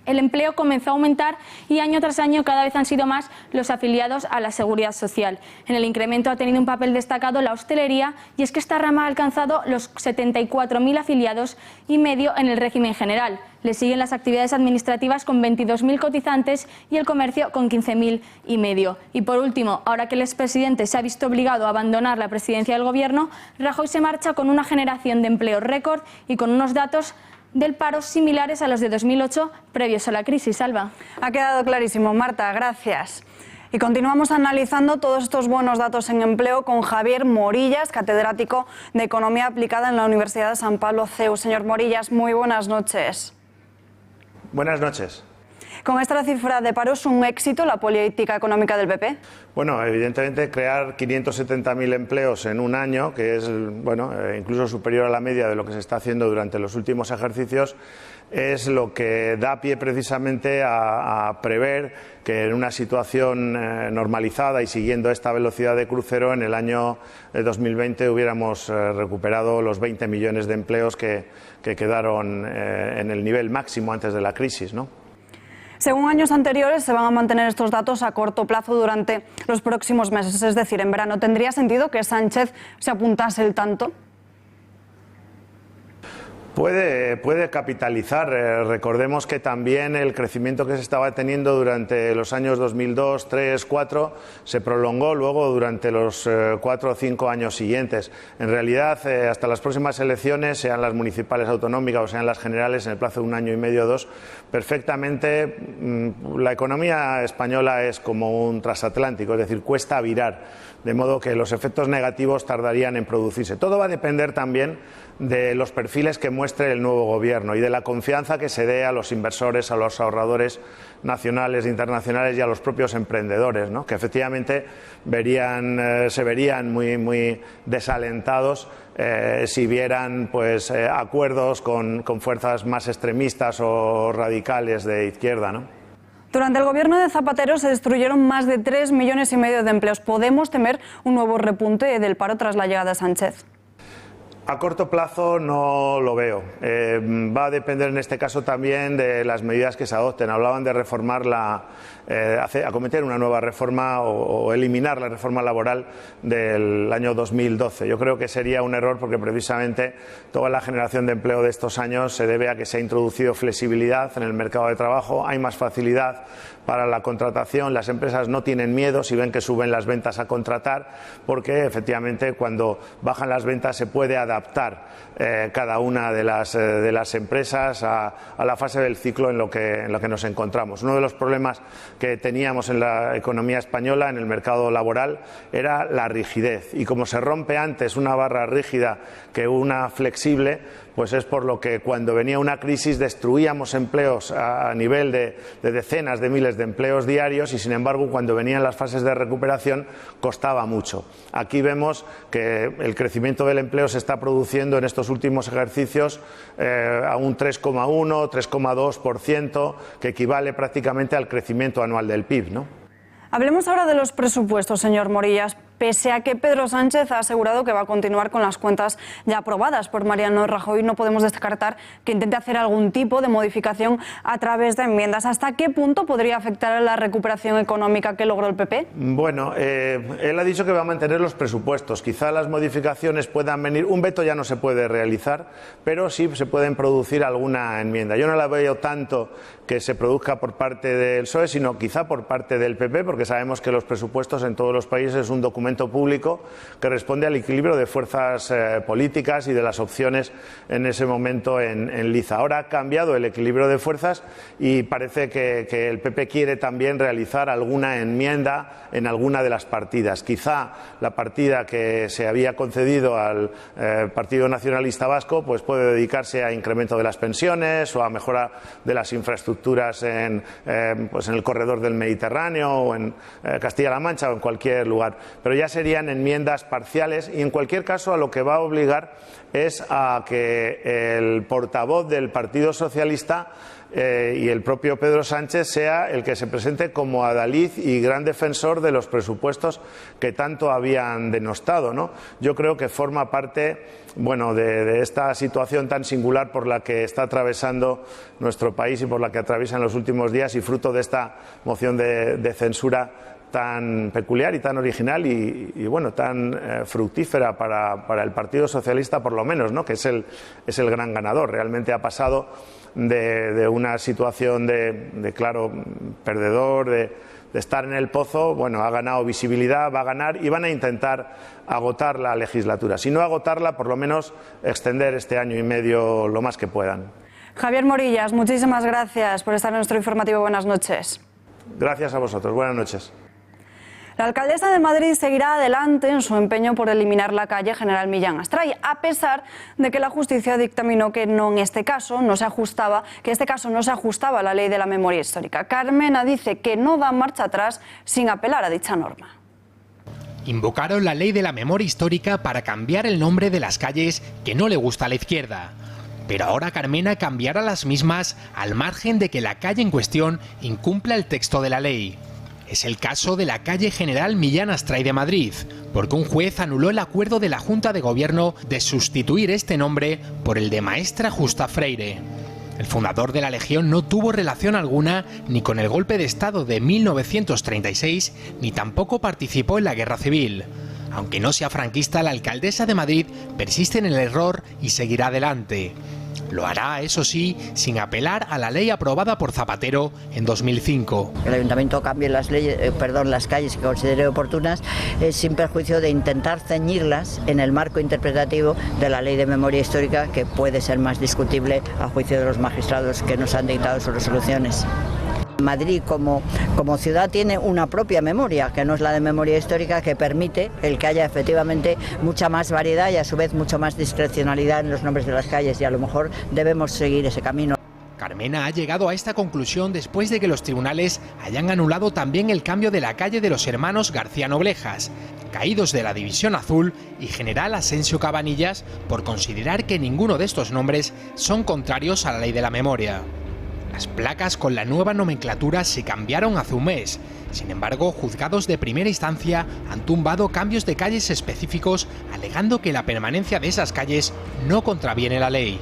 el empleo comenzó a aumentar y año tras año cada vez han sido más los afiliados a la Seguridad Social. En el incremento ha tenido un papel destacado la hostelería, y es que esta rama ha alcanzado los 74.000 afiliados y medio en el régimen general. Le siguen las actividades administrativas con 22.000 cotizantes y el comercio con 15.000 y medio. Y por último, ahora que el expresidente se ha visto obligado a abandonar la presidencia del Gobierno, Rajoy se marcha con una generación de empleo récord y con unos datos del paro similares a los de 2008 previos a la crisis. Alba. Ha quedado clarísimo, Marta, gracias. Y continuamos analizando todos estos buenos datos en empleo con Javier Morillas, catedrático de Economía Aplicada en la Universidad de San Pablo CEU. Señor Morillas, muy buenas noches. Buenas noches. ¿Con esta cifra de paro es un éxito la política económica del PP? Bueno, evidentemente crear 570.000 empleos en un año, que es incluso superior a la media de lo que se está haciendo durante los últimos ejercicios, es lo que da pie precisamente a prever que en una situación normalizada y siguiendo esta velocidad de crucero, en el año 2020 hubiéramos recuperado los 20 millones de empleos que quedaron en el nivel máximo antes de la crisis, ¿no? Según años anteriores, se van a mantener estos datos a corto plazo durante los próximos meses, es decir, en verano. ¿Tendría sentido que Sánchez se apuntase el tanto? Puede capitalizar. Recordemos que también el crecimiento que se estaba teniendo durante los años 2002, 2003, 2004 se prolongó luego durante los 4 o 5 años siguientes. En realidad, hasta las próximas elecciones, sean las municipales autonómicas o sean las generales, en el plazo de 1 año y medio o 2, perfectamente la economía española es como un transatlántico, es decir, cuesta virar, de modo que los efectos negativos tardarían en producirse. Todo va a depender también de los perfiles que muestre el nuevo gobierno y de la confianza que se dé a los inversores, a los ahorradores nacionales e internacionales y a los propios emprendedores, ¿no? Que efectivamente se verían muy desalentados si vieran acuerdos con fuerzas más extremistas o radicales de izquierda, ¿no? Durante el gobierno de Zapatero se destruyeron más de 3,5 millones de empleos. ¿Podemos temer un nuevo repunte del paro tras la llegada de Sánchez? A corto plazo no lo veo. Va a depender en este caso también de las medidas que se adopten. Hablaban de reformar acometer una nueva reforma o eliminar la reforma laboral del año 2012. Yo creo que sería un error porque precisamente toda la generación de empleo de estos años se debe a que se ha introducido flexibilidad en el mercado de trabajo, hay más facilidad para la contratación, las empresas no tienen miedo si ven que suben las ventas a contratar, porque efectivamente cuando bajan las ventas se puede adaptar cada una de las empresas a la fase del ciclo en lo que nos encontramos. Uno de los problemas que teníamos en la economía española, en el mercado laboral, era la rigidez, y como se rompe antes una barra rígida que una flexible, pues es por lo que cuando venía una crisis destruíamos empleos a nivel de decenas de miles de empleos diarios y, sin embargo, cuando venían las fases de recuperación costaba mucho. Aquí vemos que el crecimiento del empleo se está produciendo en estos últimos ejercicios a un 3,1, 3,2%, que equivale prácticamente al crecimiento anual del PIB, ¿no? Hablemos ahora de los presupuestos, señor Morillas. Pese a que Pedro Sánchez ha asegurado que va a continuar con las cuentas ya aprobadas por Mariano Rajoy, no podemos descartar que intente hacer algún tipo de modificación a través de enmiendas. ¿Hasta qué punto podría afectar a la recuperación económica que logró el PP? Bueno, él ha dicho que va a mantener los presupuestos. Quizá las modificaciones puedan venir. Un veto ya no se puede realizar, pero sí se pueden producir alguna enmienda. Yo no la veo tanto que se produzca por parte del PSOE, sino quizá por parte del PP, porque sabemos que los presupuestos en todos los países es un documento público que responde al equilibrio de fuerzas políticas y de las opciones en ese momento en liza. Ahora ha cambiado el equilibrio de fuerzas y parece que el PP quiere también realizar alguna enmienda en alguna de las partidas. Quizá la partida que se había concedido al Partido Nacionalista Vasco pues puede dedicarse a incremento de las pensiones o a mejora de las infraestructuras en el corredor del Mediterráneo o en Castilla-La Mancha o en cualquier lugar. Pero ya serían enmiendas parciales y, en cualquier caso, a lo que va a obligar es a que el portavoz del Partido Socialista y el propio Pedro Sánchez sea el que se presente como adalid y gran defensor de los presupuestos que tanto habían denostado, ¿no? Yo creo que forma parte, bueno, de esta situación tan singular por la que está atravesando nuestro país y por la que atraviesa en los últimos días, y fruto de esta moción de censura tan peculiar y tan original y bueno, tan fructífera para el Partido Socialista, por lo menos, ¿no? Que es el gran ganador. Realmente ha pasado de una situación de claro perdedor, de estar en el pozo. Bueno, ha ganado visibilidad, va a ganar y van a intentar agotar la legislatura. Si no agotarla, por lo menos extender este año y medio lo más que puedan. Javier Morillas, muchísimas gracias por estar en nuestro informativo. Buenas noches. Gracias a vosotros. Buenas noches. La alcaldesa de Madrid seguirá adelante en su empeño por eliminar la calle General Millán Astray, a pesar de que la justicia dictaminó que este caso no se ajustaba a la ley de la memoria histórica. Carmena dice que no da marcha atrás sin apelar a dicha norma. Invocaron la ley de la memoria histórica para cambiar el nombre de las calles que no le gusta a la izquierda. Pero ahora Carmena cambiará las mismas al margen de que la calle en cuestión incumpla el texto de la ley. Es el caso de la calle General Millán Astray de Madrid, porque un juez anuló el acuerdo de la Junta de Gobierno de sustituir este nombre por el de Maestra Justa Freire. El fundador de la Legión no tuvo relación alguna ni con el golpe de Estado de 1936, ni tampoco participó en la Guerra Civil. Aunque no sea franquista, la alcaldesa de Madrid persiste en el error y seguirá adelante. Lo hará, eso sí, sin apelar a la ley aprobada por Zapatero en 2005. El Ayuntamiento cambie las calles que considere oportunas, sin perjuicio de intentar ceñirlas en el marco interpretativo de la ley de memoria histórica, que puede ser más discutible a juicio de los magistrados que nos han dictado sus resoluciones. Madrid como ciudad tiene una propia memoria, que no es la de memoria histórica, que permite el que haya efectivamente mucha más variedad y a su vez mucha más discrecionalidad en los nombres de las calles, y a lo mejor debemos seguir ese camino. Carmena ha llegado a esta conclusión después de que los tribunales hayan anulado también el cambio de la calle de los hermanos García Noblejas, caídos de la División Azul, y General Asensio Cabanillas, por considerar que ninguno de estos nombres son contrarios a la ley de la memoria. Las placas con la nueva nomenclatura se cambiaron hace un mes. Sin embargo, juzgados de primera instancia han tumbado cambios de calles específicos, alegando que la permanencia de esas calles no contraviene la ley.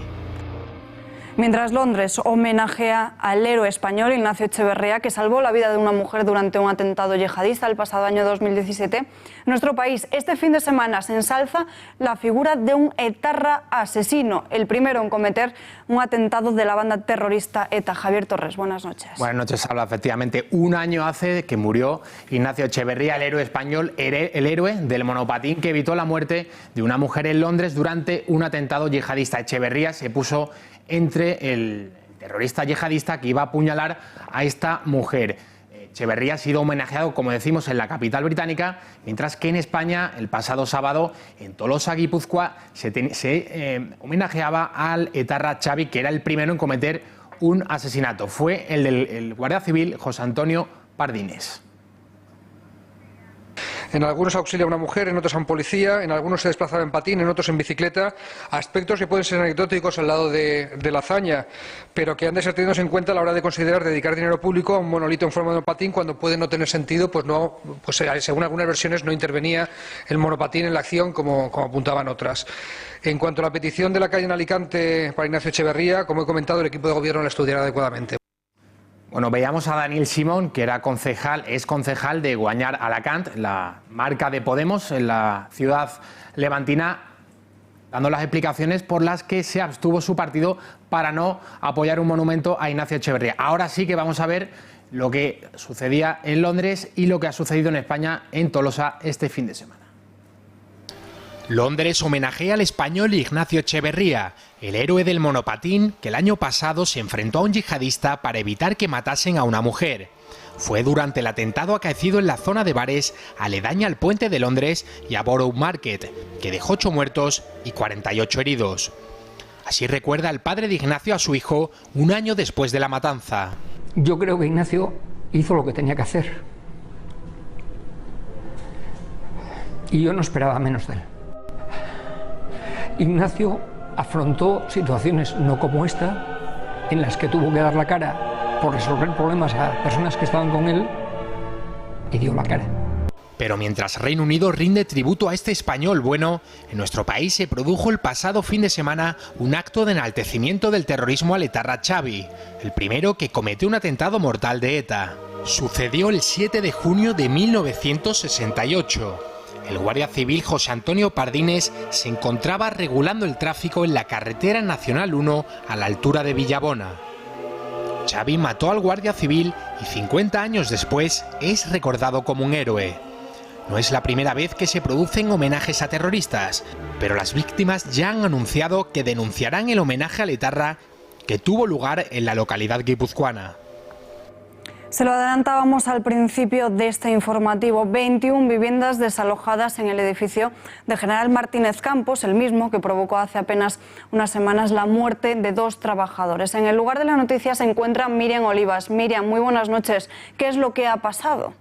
Mientras Londres homenajea al héroe español Ignacio Echeverría, que salvó la vida de una mujer durante un atentado yihadista el pasado año 2017, en nuestro país este fin de semana se ensalza la figura de un etarra asesino, el primero en cometer un atentado de la banda terrorista ETA. Javier Torres, buenas noches. Buenas noches, Alba. Efectivamente, un año hace que murió Ignacio Echeverría, el héroe español, el héroe del monopatín que evitó la muerte de una mujer en Londres durante un atentado yihadista. Echeverría se puso entre el terrorista yihadista que iba a apuñalar a esta mujer. Echeverría ha sido homenajeado, como decimos, en la capital británica, mientras que en España, el pasado sábado, en Tolosa, Guipúzcoa, se homenajeaba al etarra Xavi, que era el primero en cometer un asesinato. Fue el del guardia civil José Antonio Pardines. En algunos auxilia a una mujer, en otros a un policía, en algunos se desplazaba en patín, en otros en bicicleta, aspectos que pueden ser anecdóticos al lado de la hazaña, pero que han de ser tenidos en cuenta a la hora de considerar dedicar dinero público a un monolito en forma de monopatín cuando puede no tener sentido, pues según algunas versiones no intervenía el monopatín en la acción como apuntaban otras. En cuanto a la petición de la calle en Alicante para Ignacio Echeverría, como he comentado, el equipo de gobierno la estudiará adecuadamente. Bueno, veíamos a Daniel Simón, que es concejal de Guanyar Alacant, la marca de Podemos en la ciudad levantina, dando las explicaciones por las que se abstuvo su partido para no apoyar un monumento a Ignacio Echeverría. Ahora sí que vamos a ver lo que sucedía en Londres y lo que ha sucedido en España, en Tolosa, este fin de semana. Londres homenajea al español Ignacio Echeverría, el héroe del monopatín que el año pasado se enfrentó a un yihadista para evitar que matasen a una mujer. Fue durante el atentado acaecido en la zona de bares aledaña al puente de Londres y a Borough Market, que dejó 8 muertos y 48 heridos. Así recuerda el padre de Ignacio a su hijo un año después de la matanza. Yo creo que Ignacio hizo lo que tenía que hacer. Y yo no esperaba menos de él. Ignacio afrontó situaciones no como esta, en las que tuvo que dar la cara por resolver problemas a personas que estaban con él, y dio la cara. Pero mientras Reino Unido rinde tributo a este español bueno, en nuestro país se produjo el pasado fin de semana un acto de enaltecimiento del terrorismo al etarra Xavi, el primero que cometió un atentado mortal de ETA. Sucedió el 7 de junio de 1968. El guardia civil José Antonio Pardines se encontraba regulando el tráfico en la carretera nacional 1 a la altura de Villabona. Xavi mató al guardia civil y 50 años después es recordado como un héroe. No es la primera vez que se producen homenajes a terroristas, pero las víctimas ya han anunciado que denunciarán el homenaje al etarra que tuvo lugar en la localidad guipuzcoana. Se lo adelantábamos al principio de este informativo. 21 viviendas desalojadas en el edificio de General Martínez Campos, el mismo que provocó hace apenas unas semanas la muerte de 2 trabajadores. En el lugar de la noticia se encuentra Miriam Olivas. Miriam, muy buenas noches. ¿Qué es lo que ha pasado?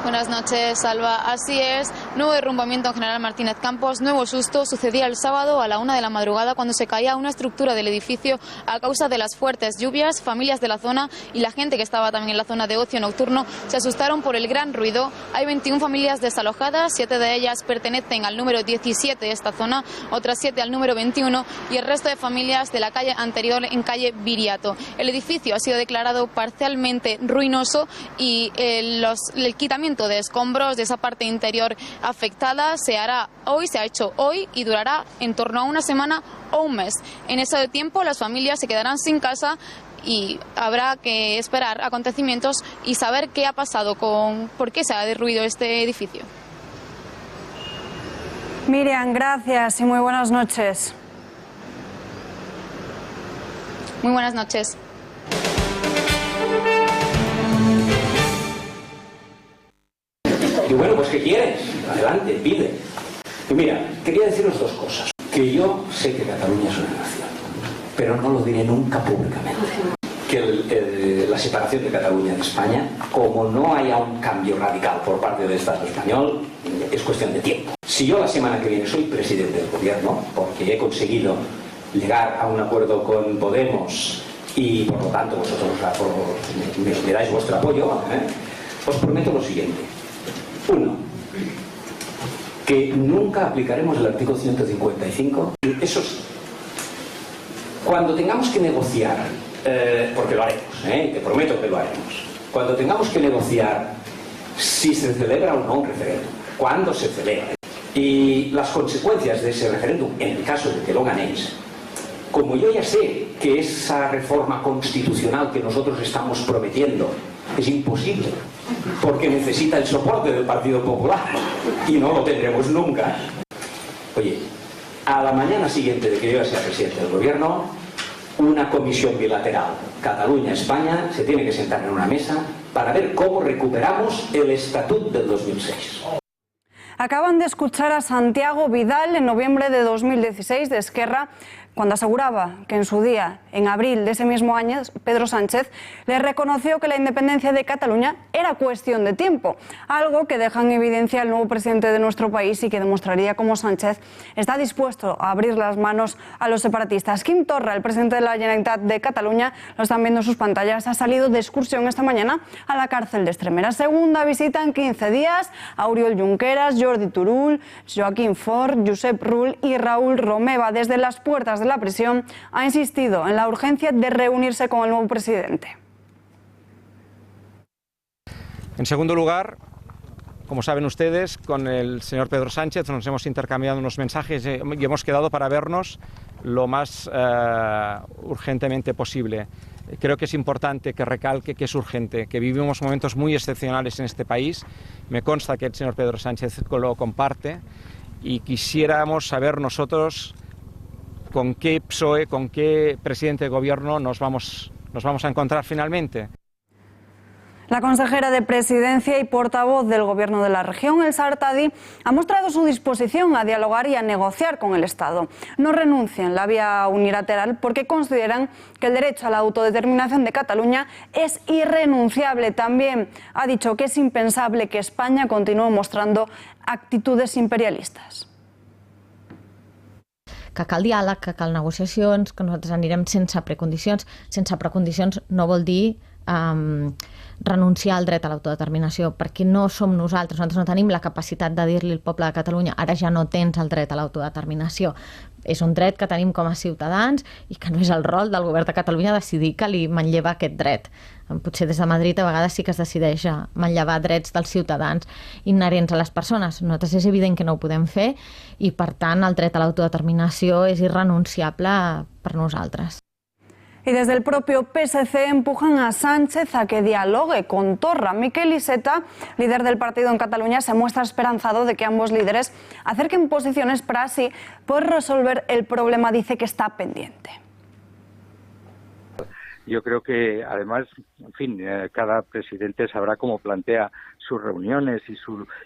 Buenas noches, Salva. Así es, nuevo derrumbamiento en General Martínez Campos, nuevo susto. Sucedía el sábado a la 1 de la madrugada cuando se caía una estructura del edificio a causa de las fuertes lluvias. Familias de la zona y la gente que estaba también en la zona de ocio nocturno se asustaron por el gran ruido. Hay 21 familias desalojadas, 7 de ellas pertenecen al número 17 de esta zona, otras 7 al número 21 y el resto de familias de la calle anterior en calle Viriato. El edificio ha sido declarado parcialmente ruinoso y el quitamiento de escombros de esa parte interior afectada se hará hoy, se ha hecho hoy y durará en torno a una semana o un mes. En ese tiempo las familias se quedarán sin casa y habrá que esperar acontecimientos y saber qué ha pasado por qué se ha derruido este edificio. Miriam, gracias y muy buenas noches. Muy buenas noches. Y bueno, pues ¿qué quieres? Adelante, pide. Y mira, quería deciros 2 cosas. Que yo sé que Cataluña es una nación, pero no lo diré nunca públicamente. Que la separación de Cataluña de España, como no haya un cambio radical por parte del Estado español, es cuestión de tiempo. Si yo la semana que viene soy presidente del gobierno, porque he conseguido llegar a un acuerdo con Podemos y por lo tanto vosotros me dais vuestro apoyo, os prometo lo siguiente. 1. Que nunca aplicaremos el artículo 155. Eso es, cuando tengamos que negociar, porque lo haremos, te prometo que lo haremos. Cuando tengamos que negociar si se celebra o no un referéndum, cuándo se celebra y las consecuencias de ese referéndum, en el caso de que lo ganéis, como yo ya sé que esa reforma constitucional que nosotros estamos prometiendo es imposible, porque necesita el soporte del Partido Popular y no lo tendremos nunca. Oye, a la mañana siguiente de que yo sea presidente del gobierno, una comisión bilateral. Cataluña, España, se tiene que sentar en una mesa para ver cómo recuperamos el estatut del 2006. Acaban de escuchar a Santiago Vidal en noviembre de 2016 de Esquerra, cuando aseguraba que en su día, en abril de ese mismo año, Pedro Sánchez le reconoció que la independencia de Cataluña era cuestión de tiempo, algo que deja en evidencia el nuevo presidente de nuestro país y que demostraría cómo Sánchez está dispuesto a abrir las manos a los separatistas. Quim Torra, el presidente de la Generalitat de Cataluña, lo están viendo en sus pantallas, ha salido de excursión esta mañana a la cárcel de Extremera. Segunda visita en 15 días a Oriol Junqueras, Jordi Turull, Joaquim Forn, Josep Rull y Raúl Romeva. Desde las puertas de la prisión ha insistido en la urgencia de reunirse con el nuevo presidente. En segundo lugar, como saben ustedes, con el señor Pedro Sánchez nos hemos intercambiado unos mensajes y hemos quedado para vernos lo más urgentemente posible. Creo que es importante que recalque que es urgente, que vivimos momentos muy excepcionales en este país. Me consta que el señor Pedro Sánchez lo comparte y quisiéramos saber nosotros con qué PSOE, con qué presidente de gobierno nos vamos a encontrar finalmente. La consejera de Presidencia y portavoz del Gobierno de la región, Elsa Artadi, ha mostrado su disposición a dialogar y a negociar con el Estado. No renuncian a la vía unilateral porque consideran que el derecho a la autodeterminación de Cataluña es irrenunciable. También ha dicho que es impensable que España continúe mostrando actitudes imperialistas. Que cal diàleg, que cal negociacions, que nosaltres anirem sense precondicions. Sense precondicions no vol dir renunciar al dret a l'autodeterminació, perquè no som nosaltres no tenim la capacitat de dir-li al poble de Catalunya ara ja no tens el dret a l'autodeterminació. És un dret que tenim com a ciutadans i que no és el rol del govern de Catalunya decidir que li manlleva aquest dret. Potser des de Madrid a vegades sí que es decideix manllevar drets dels ciutadans inherents a les persones. Nosaltres és evident que no ho podem fer i, per tant, el dret a l'autodeterminació és irrenunciable per nosaltres. Y desde el propio PSC empujan a Sánchez a que dialogue con Torra. Miquel Iceta, líder del partido en Cataluña, se muestra esperanzado de que ambos líderes acerquen posiciones para así poder resolver el problema. Dice que está pendiente. Yo creo que, además, en fin, cada presidente sabrá cómo plantea sus reuniones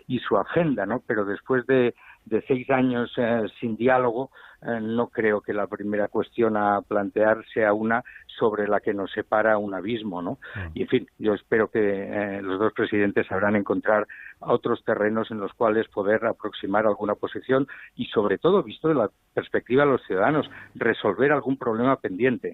y su agenda, ¿no? Pero después de 6 años sin diálogo, no creo que la primera cuestión a plantear sea una sobre la que nos separa un abismo, ¿no? Y, en fin, yo espero que los dos presidentes sabrán encontrar otros terrenos en los cuales poder aproximar alguna posición y, sobre todo, visto de la perspectiva de los ciudadanos, resolver algún problema pendiente.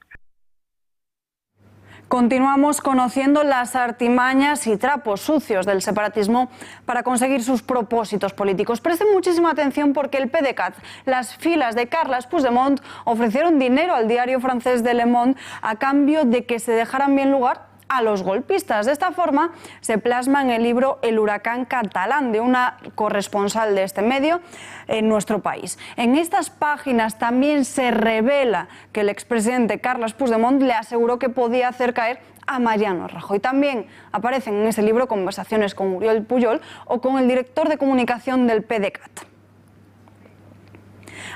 Continuamos conociendo las artimañas y trapos sucios del separatismo para conseguir sus propósitos políticos. Presten muchísima atención porque el PDeCAT, las filas de Carles Puigdemont, ofrecieron dinero al diario francés de Le Monde a cambio de que se dejaran bien lugar a los golpistas. De esta forma se plasma en el libro El huracán catalán, de una corresponsal de este medio en nuestro país. En estas páginas también se revela que el expresidente Carles Puigdemont le aseguró que podía hacer caer a Mariano Rajoy. También aparecen en ese libro conversaciones con Oriol Pujol o con el director de comunicación del PDeCAT.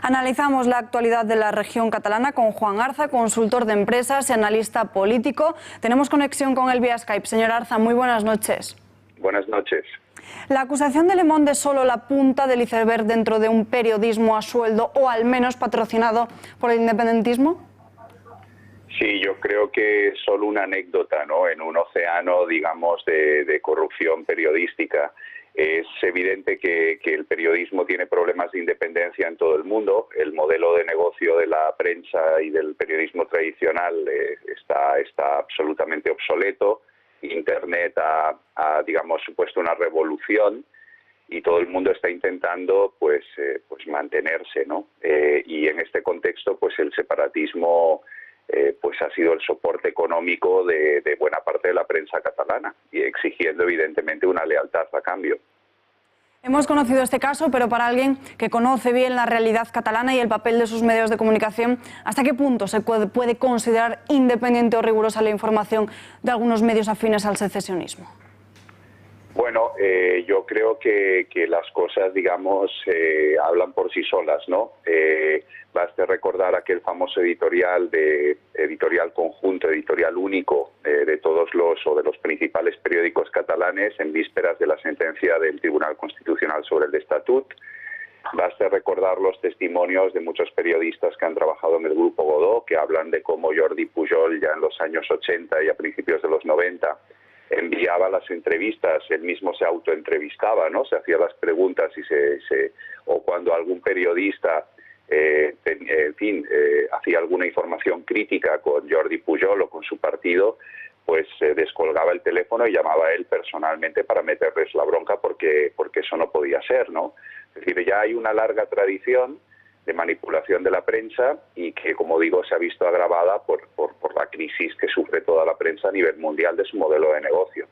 Analizamos la actualidad de la región catalana con Juan Arza, consultor de empresas y analista político. Tenemos conexión con él vía Skype. Señor Arza, muy buenas noches. Buenas noches. ¿La acusación de Le Monde es solo la punta del iceberg dentro de un periodismo a sueldo o al menos patrocinado por el independentismo? Sí, yo creo que es solo una anécdota, ¿no? En un océano, digamos, de corrupción periodística. Es evidente que el periodismo tiene problemas de independencia en todo el mundo. El modelo de negocio de la prensa y del periodismo tradicional está absolutamente obsoleto. Internet ha digamos, supuesto una revolución y todo el mundo está intentando pues mantenerse, ¿no? Y en este contexto, pues el separatismo pues ha sido el soporte económico de buena parte de la prensa catalana y exigiendo evidentemente una lealtad a cambio. Hemos conocido este caso, pero para alguien que conoce bien la realidad catalana y el papel de sus medios de comunicación, ¿hasta qué punto se puede considerar independiente o rigurosa la información de algunos medios afines al secesionismo? Bueno, yo creo que las cosas, digamos, hablan por sí solas, ¿no? Baste recordar aquel famoso editorial conjunto, editorial único de todos de los principales periódicos catalanes en vísperas de la sentencia del Tribunal Constitucional sobre el Estatut. Basta recordar los testimonios de muchos periodistas que han trabajado en el Grupo Godó, que hablan de cómo Jordi Pujol ya en los años 80 y a principios de los 90 enviaba las entrevistas, él mismo se autoentrevistaba, ¿no? Se hacía las preguntas y o cuando algún periodista hacía alguna información crítica con Jordi Pujol o con su partido, pues descolgaba el teléfono y llamaba a él personalmente para meterles la bronca porque eso no podía ser, ¿no? Es decir, ya hay una larga tradición de manipulación de la prensa y que, como digo, se ha visto agravada por la crisis que sufre toda la prensa a nivel mundial de su modelo de negocio.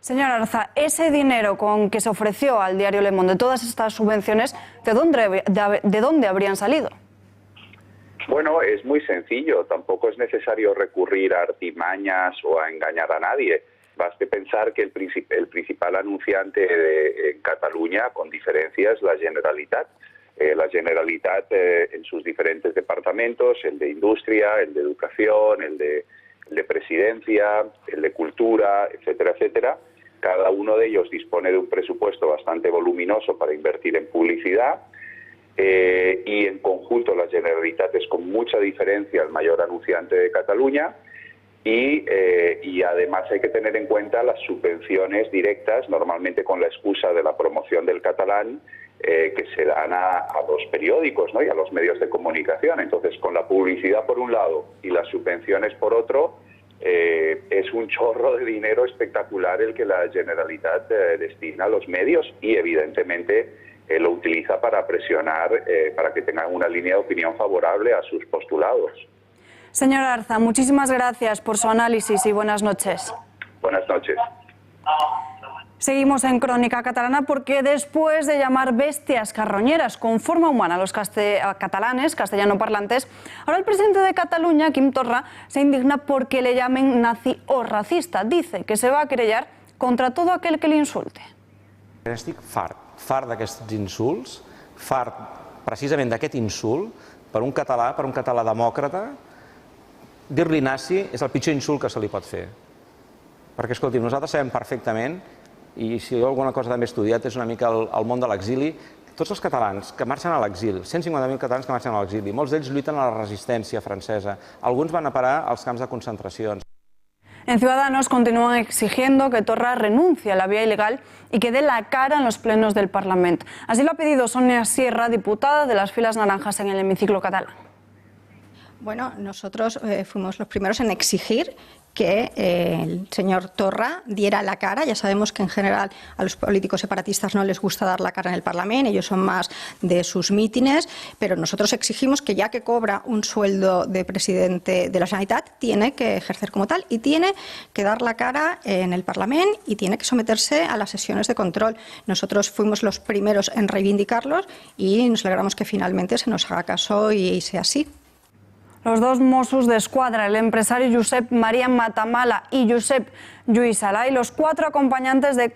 Señor Arza, ese dinero con que se ofreció al diario Le Monde, todas estas subvenciones, ¿de dónde habrían salido? Bueno, es muy sencillo. Tampoco es necesario recurrir a artimañas o a engañar a nadie. Baste pensar que el principal anunciante en Cataluña, con diferencia, es la Generalitat. La Generalitat en sus diferentes departamentos, el de Industria, el de Educación, el de Presidencia, el de Cultura, etcétera, etcétera. Cada uno de ellos dispone de un presupuesto bastante voluminoso para invertir en publicidad y en conjunto la Generalitat es con mucha diferencia el mayor anunciante de Cataluña y además hay que tener en cuenta las subvenciones directas, normalmente con la excusa de la promoción del catalán, que se dan a los periódicos, ¿no? Y a los medios de comunicación. Entonces, con la publicidad por un lado y las subvenciones por otro, es un chorro de dinero espectacular el que la Generalitat destina a los medios y, evidentemente, lo utiliza para presionar, para que tengan una línea de opinión favorable a sus postulados. Señor Arza, muchísimas gracias por su análisis y buenas noches. Buenas noches. Seguimos en Crónica Catalana porque después de llamar bestias carroñeras con forma humana a los catalanes, castellanoparlantes, ahora el presidente de Cataluña, Quim Torra, se indigna porque le llamen nazi o racista. Dice que se va a querellar contra todo aquel que le insulte. Estic fart d'aquests insults, fart precisament d'aquest insult per un català demòcrata. Dir-li nazi és el pitjor insult que se li pot fer. Perquè, escolti, nosaltres sabem perfectament, i si jo alguna cosa també he estudiat és una mica el món de l'exili, tots els catalans que marxen a l'exili, 150.000 catalans que marxen a l'exili, molts d'ells lluiten a la resistència francesa, alguns van a parar als camps de concentracions. En Ciudadanos continúan exigiendo que Torra renuncie a la vía ilegal y que dé la cara en los plenos del Parlamento. Así lo ha pedido Sonia Sierra, diputada de las filas naranjas en el hemiciclo catalán. Bueno, nosotros fuimos los primeros en exigir que el señor Torra diera la cara. Ya sabemos que en general a los políticos separatistas no les gusta dar la cara en el Parlamento, ellos son más de sus mítines, pero nosotros exigimos que ya que cobra un sueldo de presidente de la Generalitat, tiene que ejercer como tal y tiene que dar la cara en el Parlamento y tiene que someterse a las sesiones de control. Nosotros fuimos los primeros en reivindicarlos y nos alegramos que finalmente se nos haga caso y sea así. Los dos Mossos d'Esquadra, el empresario Josep María Matamala y Josep Lluís Sala, y los 4 acompañantes de